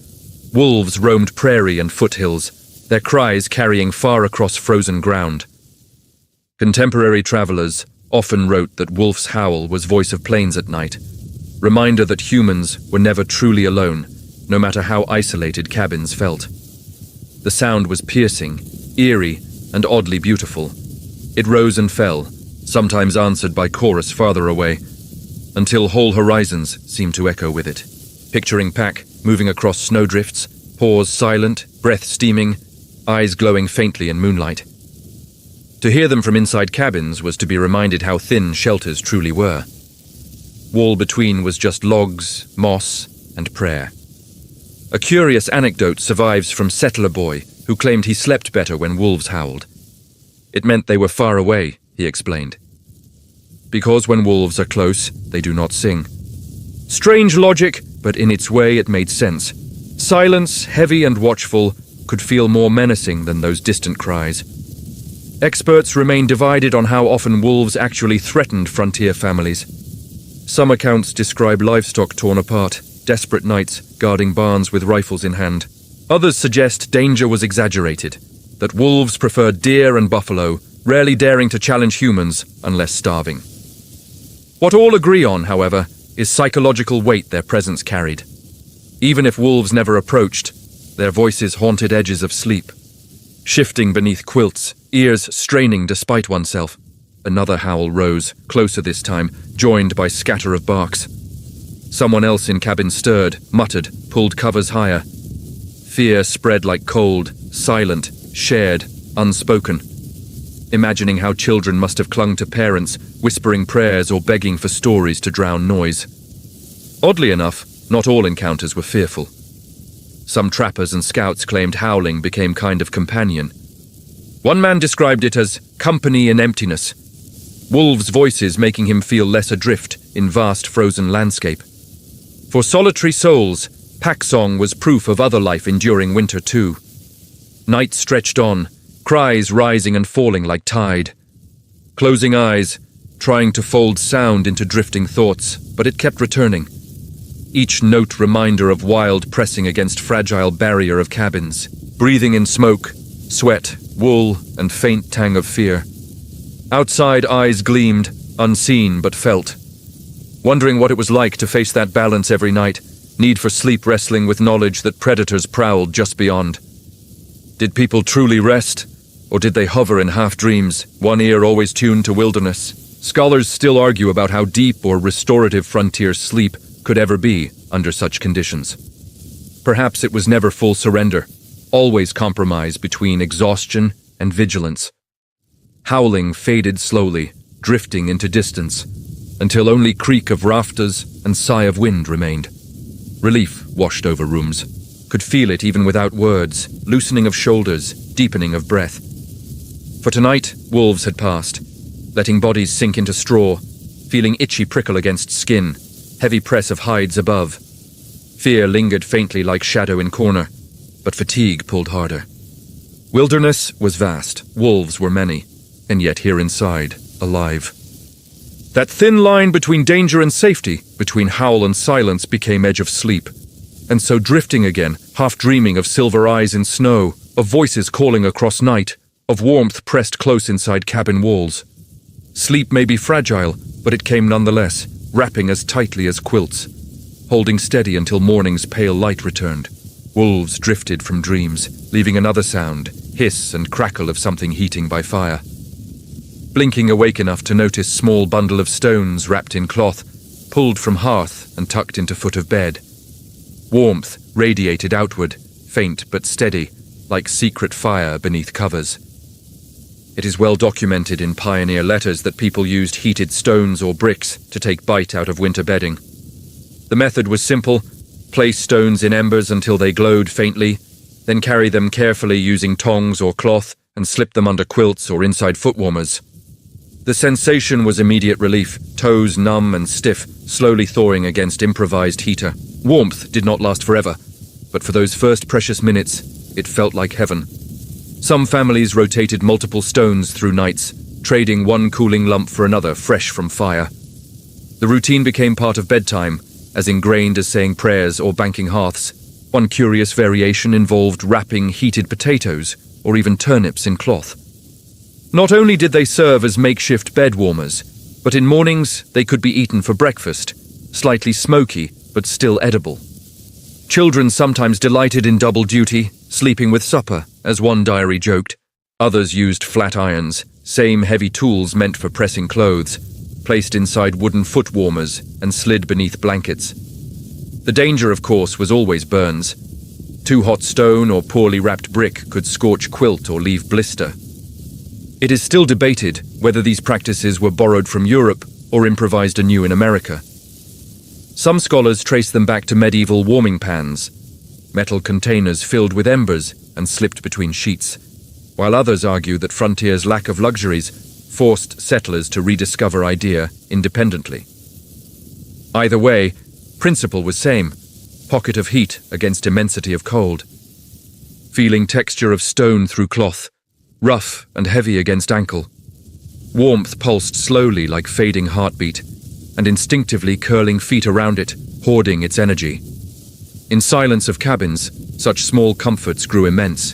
Wolves roamed prairie and foothills, their cries carrying far across frozen ground. Contemporary travelers often wrote that wolf's howl was voice of plains at night, reminder that humans were never truly alone, no matter how isolated cabins felt. The sound was piercing, eerie, and oddly beautiful, It rose and fell, sometimes answered by chorus farther away, until whole horizons seemed to echo with it. Picturing pack moving across snowdrifts, paws silent, breath steaming, eyes glowing faintly in moonlight. To hear them from inside cabins was to be reminded how thin shelters truly were. Wall between was just logs, moss, and prayer. A curious anecdote survives from settler boy who claimed he slept better when wolves howled. It meant they were far away, he explained. Because when wolves are close, they do not sing. Strange logic, but in its way it made sense. Silence, heavy and watchful, could feel more menacing than those distant cries. Experts remain divided on how often wolves actually threatened frontier families. Some accounts describe livestock torn apart, desperate nights guarding barns with rifles in hand. Others suggest danger was exaggerated, that wolves preferred deer and buffalo, rarely daring to challenge humans unless starving. What all agree on, however, is psychological weight their presence carried. Even if wolves never approached, their voices haunted edges of sleep. Shifting beneath quilts, ears straining despite oneself. Another howl rose, closer this time, joined by scatter of barks. Someone else in cabin stirred, muttered, pulled covers higher. Fear spread like cold, silent, shared, unspoken. Imagining how children must have clung to parents, whispering prayers or begging for stories to drown noise. Oddly enough, not all encounters were fearful. Some trappers and scouts claimed howling became kind of companion. One man described it as company in emptiness, wolves' voices making him feel less adrift in vast frozen landscape. For solitary souls, pack song was proof of other life enduring winter too. Night stretched on, cries rising and falling like tide. Closing eyes, trying to fold sound into drifting thoughts, but it kept returning. Each note reminder of wild pressing against fragile barrier of cabins, breathing in smoke, sweat, wool, and faint tang of fear. Outside eyes gleamed, unseen but felt. Wondering what it was like to face that balance every night, need for sleep wrestling with knowledge that predators prowled just beyond. Did people truly rest, or did they hover in half-dreams, one ear always tuned to wilderness? Scholars still argue about how deep or restorative frontier sleep could ever be under such conditions. Perhaps it was never full surrender, always compromise between exhaustion and vigilance. Howling faded slowly, drifting into distance, until only creak of rafters and sigh of wind remained. Relief washed over rooms. Could feel it even without words, loosening of shoulders, deepening of breath. For tonight, wolves had passed, letting bodies sink into straw, feeling itchy prickle against skin, heavy press of hides above. Fear lingered faintly like shadow in corner, but fatigue pulled harder. Wilderness was vast, wolves were many, and yet here inside, alive. That thin line between danger and safety, between howl and silence, became edge of sleep. And so drifting again, half dreaming of silver eyes in snow, of voices calling across night, of warmth pressed close inside cabin walls. Sleep may be fragile, but it came nonetheless, wrapping as tightly as quilts, holding steady until morning's pale light returned. Wolves drifted from dreams, leaving another sound, hiss and crackle of something heating by fire. Blinking awake enough to notice small bundle of stones wrapped in cloth, pulled from hearth and tucked into foot of bed. Warmth radiated outward, faint but steady, like secret fire beneath covers. It is well documented in pioneer letters that people used heated stones or bricks to take bite out of winter bedding. The method was simple: place stones in embers until they glowed faintly, then carry them carefully using tongs or cloth and slip them under quilts or inside foot warmers. The sensation was immediate relief, toes numb and stiff, slowly thawing against improvised heater. Warmth did not last forever, but for those first precious minutes, it felt like heaven. Some families rotated multiple stones through nights, trading one cooling lump for another fresh from fire. The routine became part of bedtime, as ingrained as saying prayers or banking hearths. One curious variation involved wrapping heated potatoes or even turnips in cloth. Not only did they serve as makeshift bed warmers, but in mornings they could be eaten for breakfast, slightly smoky but still edible. Children sometimes delighted in double duty, sleeping with supper, as one diary joked. Others used flat irons, same heavy tools meant for pressing clothes, placed inside wooden foot warmers and slid beneath blankets. The danger, of course, was always burns. Too hot stone or poorly wrapped brick could scorch quilt or leave blister. It is still debated whether these practices were borrowed from Europe or improvised anew in America. Some scholars trace them back to medieval warming pans, metal containers filled with embers and slipped between sheets, while others argue that frontier's lack of luxuries forced settlers to rediscover idea independently. Either way, principle was same: pocket of heat against immensity of cold. Feeling texture of stone through cloth, rough and heavy against ankle. Warmth pulsed slowly like fading heartbeat, and instinctively curling feet around it, hoarding its energy. In silence of cabins, such small comforts grew immense.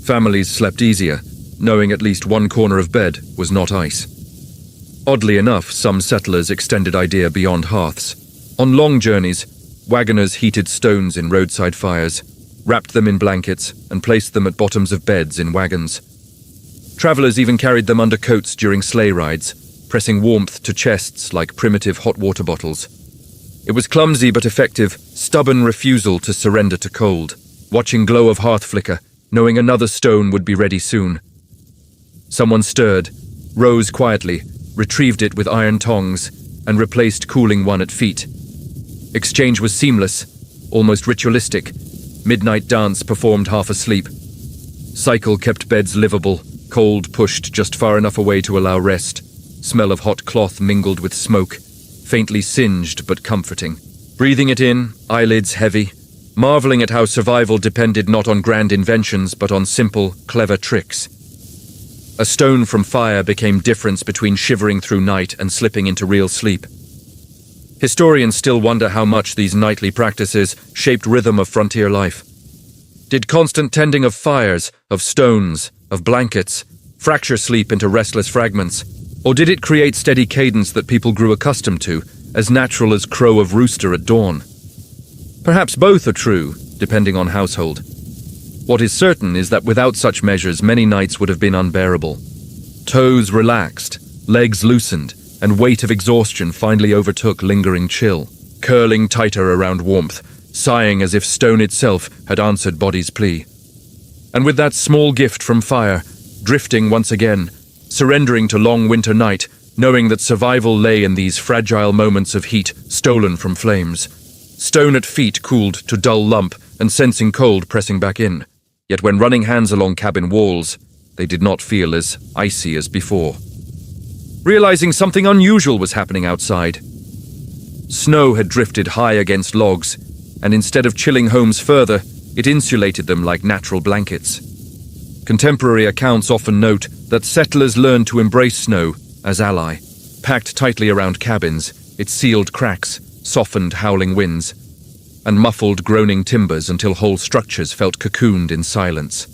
Families slept easier, knowing at least one corner of bed was not ice. Oddly enough, some settlers extended idea beyond hearths. On long journeys, wagoners heated stones in roadside fires, wrapped them in blankets, and placed them at bottoms of beds in wagons. Travelers even carried them under coats during sleigh rides, pressing warmth to chests like primitive hot water bottles. It was clumsy but effective, stubborn refusal to surrender to cold, watching glow of hearth flicker, knowing another stone would be ready soon. Someone stirred, rose quietly, retrieved it with iron tongs, and replaced cooling one at feet. Exchange was seamless, almost ritualistic. Midnight dance performed half asleep. Cycle kept beds livable, cold pushed just far enough away to allow rest. Smell of hot cloth mingled with smoke, faintly singed but comforting. Breathing it in, eyelids heavy, marveling at how survival depended not on grand inventions but on simple, clever tricks. A stone from fire became difference between shivering through night and slipping into real sleep. Historians still wonder how much these nightly practices shaped rhythm of frontier life. Did constant tending of fires, of stones, of blankets, fracture sleep into restless fragments? Or did it create steady cadence that people grew accustomed to, as natural as crow of rooster at dawn? Perhaps both are true, depending on household. What is certain is that without such measures, many nights would have been unbearable. Toes relaxed, legs loosened, and weight of exhaustion finally overtook lingering chill, curling tighter around warmth, sighing as if stone itself had answered body's plea. And with that small gift from fire, drifting once again, surrendering to long winter night, knowing that survival lay in these fragile moments of heat stolen from flames. Stone at feet cooled to dull lump and sensing cold pressing back in. Yet when running hands along cabin walls, they did not feel as icy as before. Realizing something unusual was happening outside. Snow had drifted high against logs, and instead of chilling homes further, it insulated them like natural blankets. Contemporary accounts often note that settlers learned to embrace snow as ally. Packed tightly around cabins, it sealed cracks, softened howling winds, and muffled groaning timbers until whole structures felt cocooned in silence.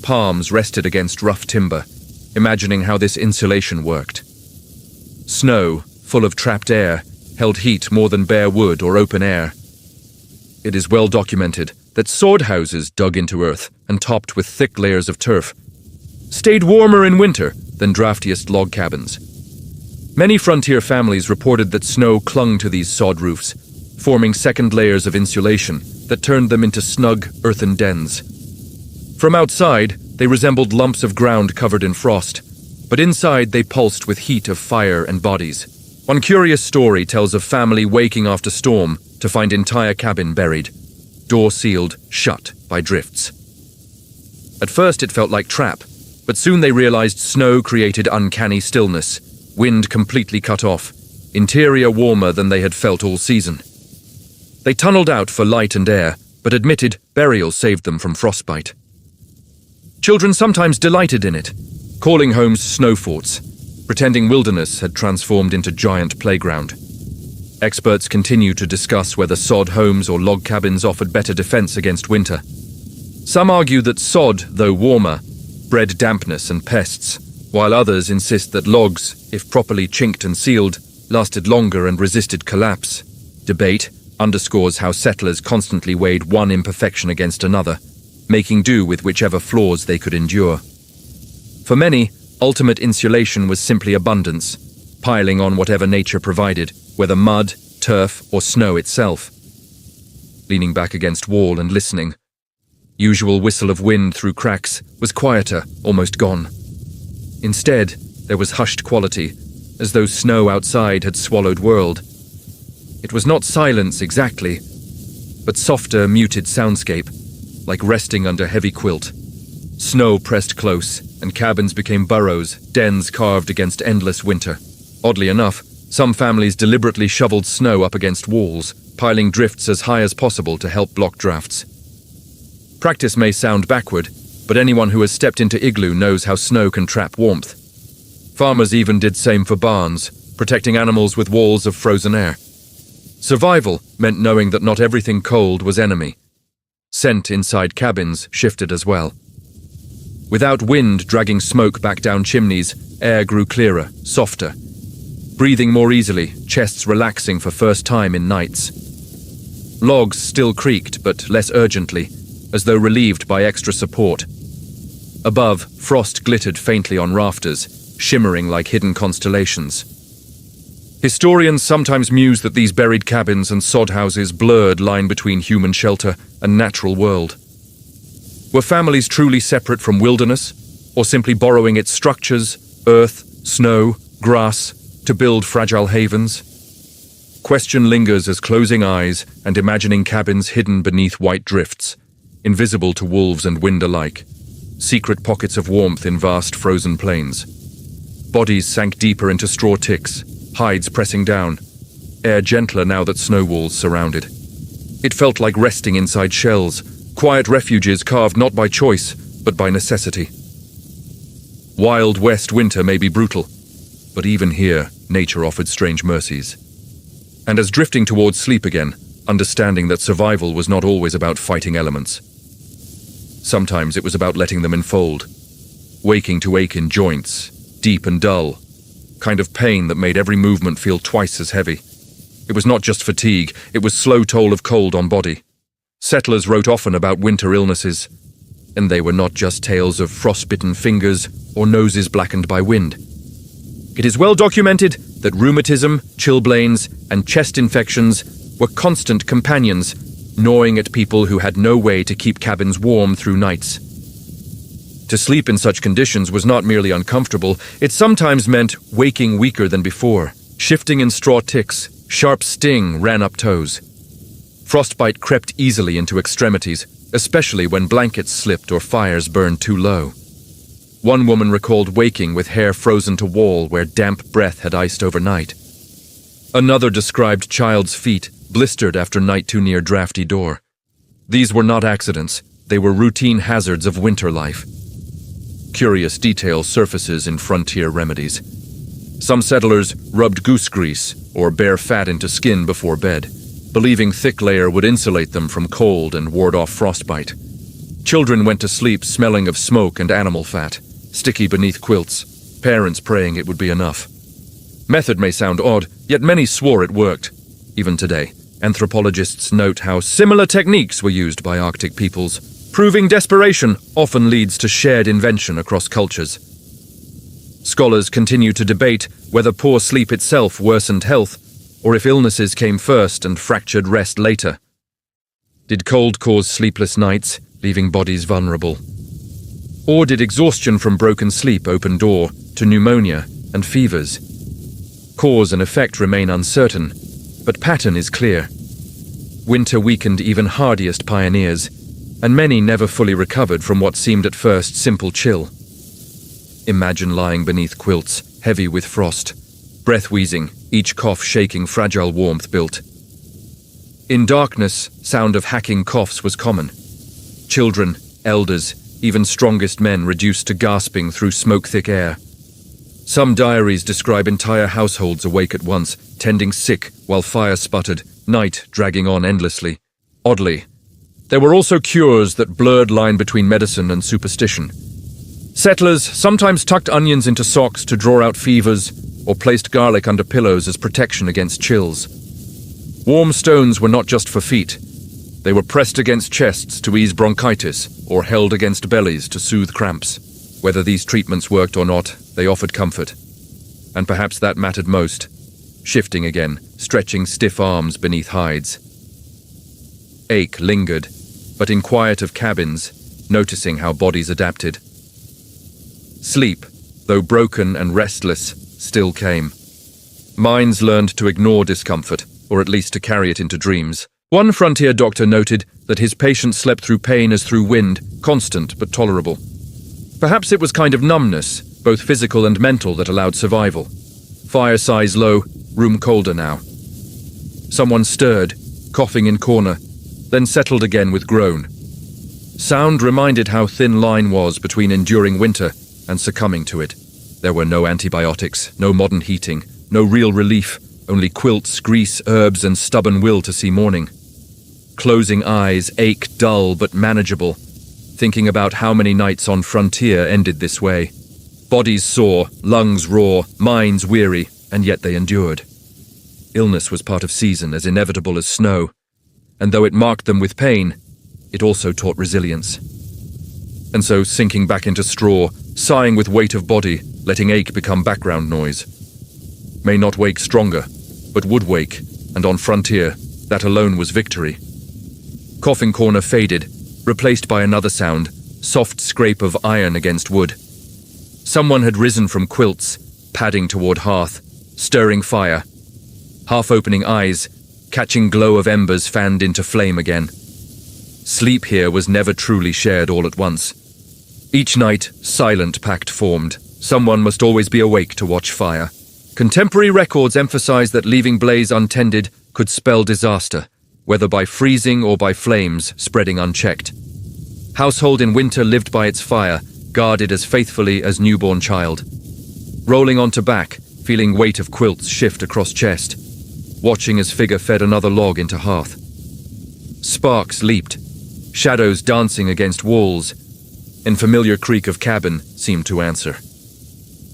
Palms rested against rough timber, imagining how this insulation worked. Snow, full of trapped air, held heat more than bare wood or open air. It is well documented that sword houses dug into earth and topped with thick layers of turf stayed warmer in winter than draftiest log cabins. Many frontier families reported that snow clung to these sod roofs, forming second layers of insulation that turned them into snug earthen dens. From outside, they resembled lumps of ground covered in frost, but inside they pulsed with heat of fire and bodies. One curious story tells of family waking after storm to find entire cabin buried, door sealed, shut by drifts. At first it felt like trap, but soon they realized snow created uncanny stillness, wind completely cut off, interior warmer than they had felt all season. They tunneled out for light and air, but admitted burial saved them from frostbite. Children sometimes delighted in it, calling homes snow forts, pretending wilderness had transformed into giant playground. Experts continue to discuss whether sod homes or log cabins offered better defense against winter. Some argue that sod, though warmer, bred dampness and pests, while others insist that logs, if properly chinked and sealed, lasted longer and resisted collapse. Debate underscores how settlers constantly weighed one imperfection against another, making do with whichever flaws they could endure. For many, ultimate insulation was simply abundance, piling on whatever nature provided, whether mud, turf, or snow itself. Leaning back against wall and listening, usual whistle of wind through cracks was quieter, almost gone. Instead, there was hushed quality, as though snow outside had swallowed world. It was not silence exactly, but softer, muted soundscape, like resting under heavy quilt. Snow pressed close, and cabins became burrows, dens carved against endless winter. Oddly enough, some families deliberately shoveled snow up against walls, piling drifts as high as possible to help block drafts. Practice may sound backward, but anyone who has stepped into igloo knows how snow can trap warmth. Farmers even did same for barns, protecting animals with walls of frozen air. Survival meant knowing that not everything cold was enemy. Scent inside cabins shifted as well. Without wind dragging smoke back down chimneys, air grew clearer, softer. Breathing more easily, chests relaxing for first time in nights. Logs still creaked, but less urgently, as though relieved by extra support. Above, frost glittered faintly on rafters, shimmering like hidden constellations. Historians sometimes muse that these buried cabins and sod houses blurred line between human shelter and natural world. Were families truly separate from wilderness, or simply borrowing its structures, earth, snow, grass, to build fragile havens? Question lingers as closing eyes and imagining cabins hidden beneath white drifts, invisible to wolves and wind alike, secret pockets of warmth in vast frozen plains. Bodies sank deeper into straw ticks, hides pressing down, air gentler now that snow walls surrounded. It felt like resting inside shells, quiet refuges carved not by choice, but by necessity. Wild West winter may be brutal, but even here, nature offered strange mercies. And as drifting towards sleep again, understanding that survival was not always about fighting elements. Sometimes it was about letting them enfold, waking to ache in joints, deep and dull, kind of pain that made every movement feel twice as heavy. It was not just fatigue, it was slow toll of cold on body. Settlers wrote often about winter illnesses, and they were not just tales of frostbitten fingers or noses blackened by wind. It is well documented that rheumatism, chilblains, and chest infections were constant companions, gnawing at people who had no way to keep cabins warm through nights. To sleep in such conditions was not merely uncomfortable, it sometimes meant waking weaker than before. Shifting in straw ticks, sharp sting ran up toes. Frostbite crept easily into extremities, especially when blankets slipped or fires burned too low. One woman recalled waking with hair frozen to wall where damp breath had iced overnight. Another described child's feet, blistered after night too near drafty door. These were not accidents, they were routine hazards of winter life. Curious detail surfaces in frontier remedies. Some settlers rubbed goose grease or bear fat into skin before bed, believing thick layer would insulate them from cold and ward off frostbite. Children went to sleep smelling of smoke and animal fat, sticky beneath quilts, parents praying it would be enough. Method may sound odd, yet many swore it worked. Even today, anthropologists note how similar techniques were used by Arctic peoples, proving desperation often leads to shared invention across cultures. Scholars continue to debate whether poor sleep itself worsened health, or if illnesses came first and fractured rest later. Did cold cause sleepless nights, leaving bodies vulnerable? Or did exhaustion from broken sleep open door to pneumonia and fevers? Cause and effect remain uncertain, but pattern is clear. Winter weakened even hardiest pioneers, and many never fully recovered from what seemed at first simple chill. Imagine lying beneath quilts, heavy with frost, breath wheezing, each cough shaking fragile warmth built. In darkness, sound of hacking coughs was common. Children, elders, even strongest men reduced to gasping through smoke-thick air. Some diaries describe entire households awake at once, tending sick while fire sputtered, night dragging on endlessly. Oddly, there were also cures that blurred line between medicine and superstition. Settlers sometimes tucked onions into socks to draw out fevers, or placed garlic under pillows as protection against chills. Warm stones were not just for feet. They were pressed against chests to ease bronchitis, or held against bellies to soothe cramps. Whether these treatments worked or not, they offered comfort. And perhaps that mattered most. Shifting again, stretching stiff arms beneath hides. Ache lingered, but in quiet of cabins, noticing how bodies adapted. Sleep, though broken and restless, still came. Minds learned to ignore discomfort, or at least to carry it into dreams. One frontier doctor noted that his patients slept through pain as through wind, constant but tolerable. Perhaps it was kind of numbness, both physical and mental, that allowed survival. Fire size low, room colder now. Someone stirred, coughing in corner, then settled again with groan. Sound reminded how thin line was between enduring winter and succumbing to it. There were no antibiotics, no modern heating, no real relief, only quilts, grease, herbs, and stubborn will to see morning. Closing eyes, ache dull but manageable, thinking about how many nights on frontier ended this way. Bodies sore, lungs raw, minds weary, and yet they endured. Illness was part of season, as inevitable as snow, and though it marked them with pain, it also taught resilience. And so, sinking back into straw, sighing with weight of body, letting ache become background noise. May not wake stronger, but would wake, and on frontier, that alone was victory. Coughing corner faded, replaced by another sound, soft scrape of iron against wood. Someone had risen from quilts, padding toward hearth, stirring fire. Half-opening eyes, catching glow of embers fanned into flame again. Sleep here was never truly shared all at once. Each night, silent pact formed. Someone must always be awake to watch fire. Contemporary records emphasize that leaving blaze untended could spell disaster, whether by freezing or by flames spreading unchecked. Household in winter lived by its fire, guarded as faithfully as newborn child. Rolling onto back, feeling weight of quilts shift across chest, watching as figure fed another log into hearth. Sparks leaped, shadows dancing against walls, and familiar creak of cabin seemed to answer.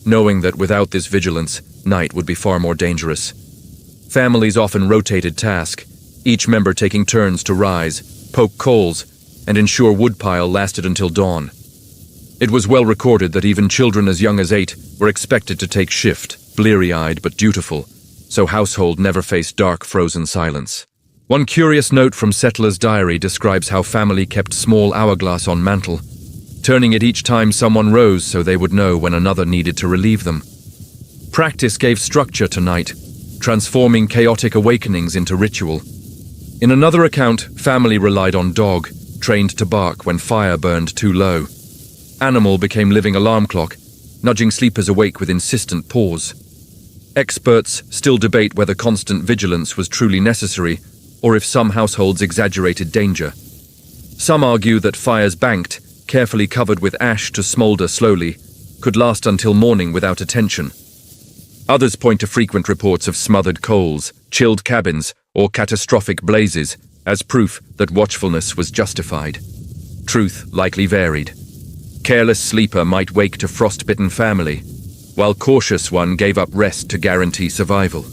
Knowing that without this vigilance, night would be far more dangerous. Families often rotated task, each member taking turns to rise, poke coals, and ensure woodpile lasted until dawn. It was well recorded that even children as young as 8 were expected to take shift, bleary-eyed but dutiful, so household never faced dark, frozen silence. One curious note from Settler's diary describes how family kept small hourglass on mantle, turning it each time someone rose so they would know when another needed to relieve them. Practice gave structure to night, transforming chaotic awakenings into ritual. In another account, family relied on dog, trained to bark when fire burned too low. Animal became living alarm clock, nudging sleepers awake with insistent pause. Experts still debate whether constant vigilance was truly necessary, or if some households exaggerated danger. Some argue that fires banked, carefully covered with ash to smolder slowly, could last until morning without attention. Others point to frequent reports of smothered coals, chilled cabins, or catastrophic blazes as proof that watchfulness was justified. Truth likely varied. Careless sleeper might wake to frost-bitten family, while cautious one gave up rest to guarantee survival.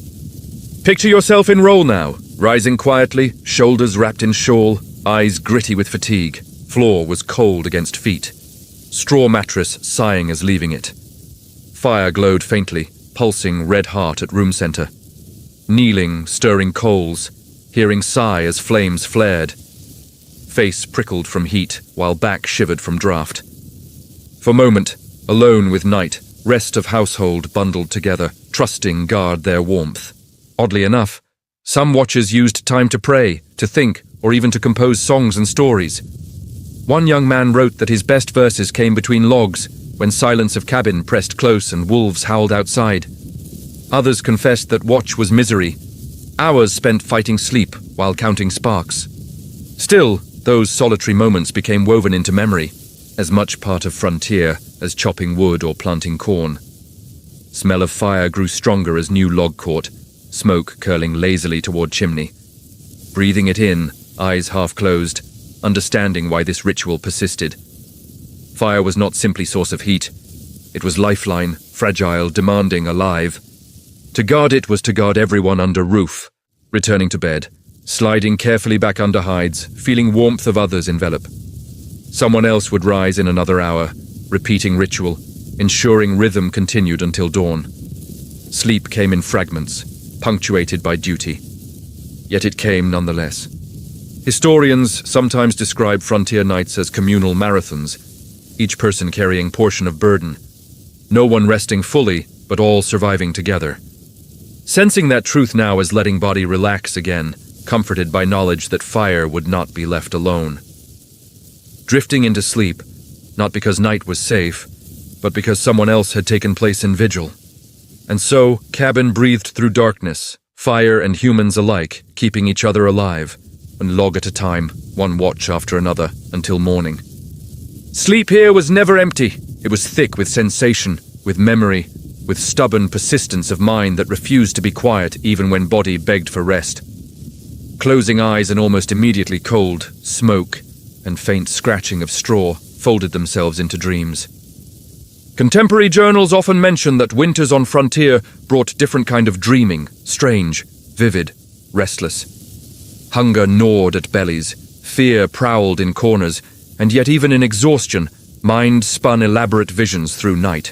Picture yourself in roll now, rising quietly, shoulders wrapped in shawl, eyes gritty with fatigue. Floor was cold against feet. Straw mattress sighing as leaving it. Fire glowed faintly, pulsing red heart at room center. Kneeling, stirring coals, hearing sigh as flames flared. Face prickled from heat, while back shivered from draught. For moment, alone with night, rest of household bundled together, trusting guard their warmth. Oddly enough, some watchers used time to pray, to think, or even to compose songs and stories. One young man wrote that his best verses came between logs, when silence of cabin pressed close and wolves howled outside. Others confessed that watch was misery, hours spent fighting sleep while counting sparks. Still, those solitary moments became woven into memory, as much part of frontier as chopping wood or planting corn. Smell of fire grew stronger as new log caught, smoke curling lazily toward chimney. Breathing it in, eyes half closed, understanding why this ritual persisted. Fire was not simply source of heat. It was lifeline, fragile, demanding, alive. To guard it was to guard everyone under roof. Returning to bed, sliding carefully back under hides, feeling warmth of others envelop. Someone else would rise in another hour, repeating ritual, ensuring rhythm continued until dawn. Sleep came in fragments, punctuated by duty. Yet it came nonetheless. Historians sometimes describe frontier nights as communal marathons, each person carrying portion of burden. No one resting fully, but all surviving together. Sensing that truth now as letting body relax again, comforted by knowledge that fire would not be left alone. Drifting into sleep, not because night was safe, but because someone else had taken place in vigil. And so, cabin breathed through darkness, fire and humans alike, keeping each other alive, one log at a time, one watch after another, until morning. Sleep here was never empty. It was thick with sensation, with memory, with stubborn persistence of mind that refused to be quiet even when body begged for rest. Closing eyes and almost immediately cold, smoke, and faint scratching of straw folded themselves into dreams. Contemporary journals often mention that winters on frontier brought different kind of dreaming, strange, vivid, restless. Hunger gnawed at bellies, fear prowled in corners, and yet even in exhaustion, mind spun elaborate visions through night.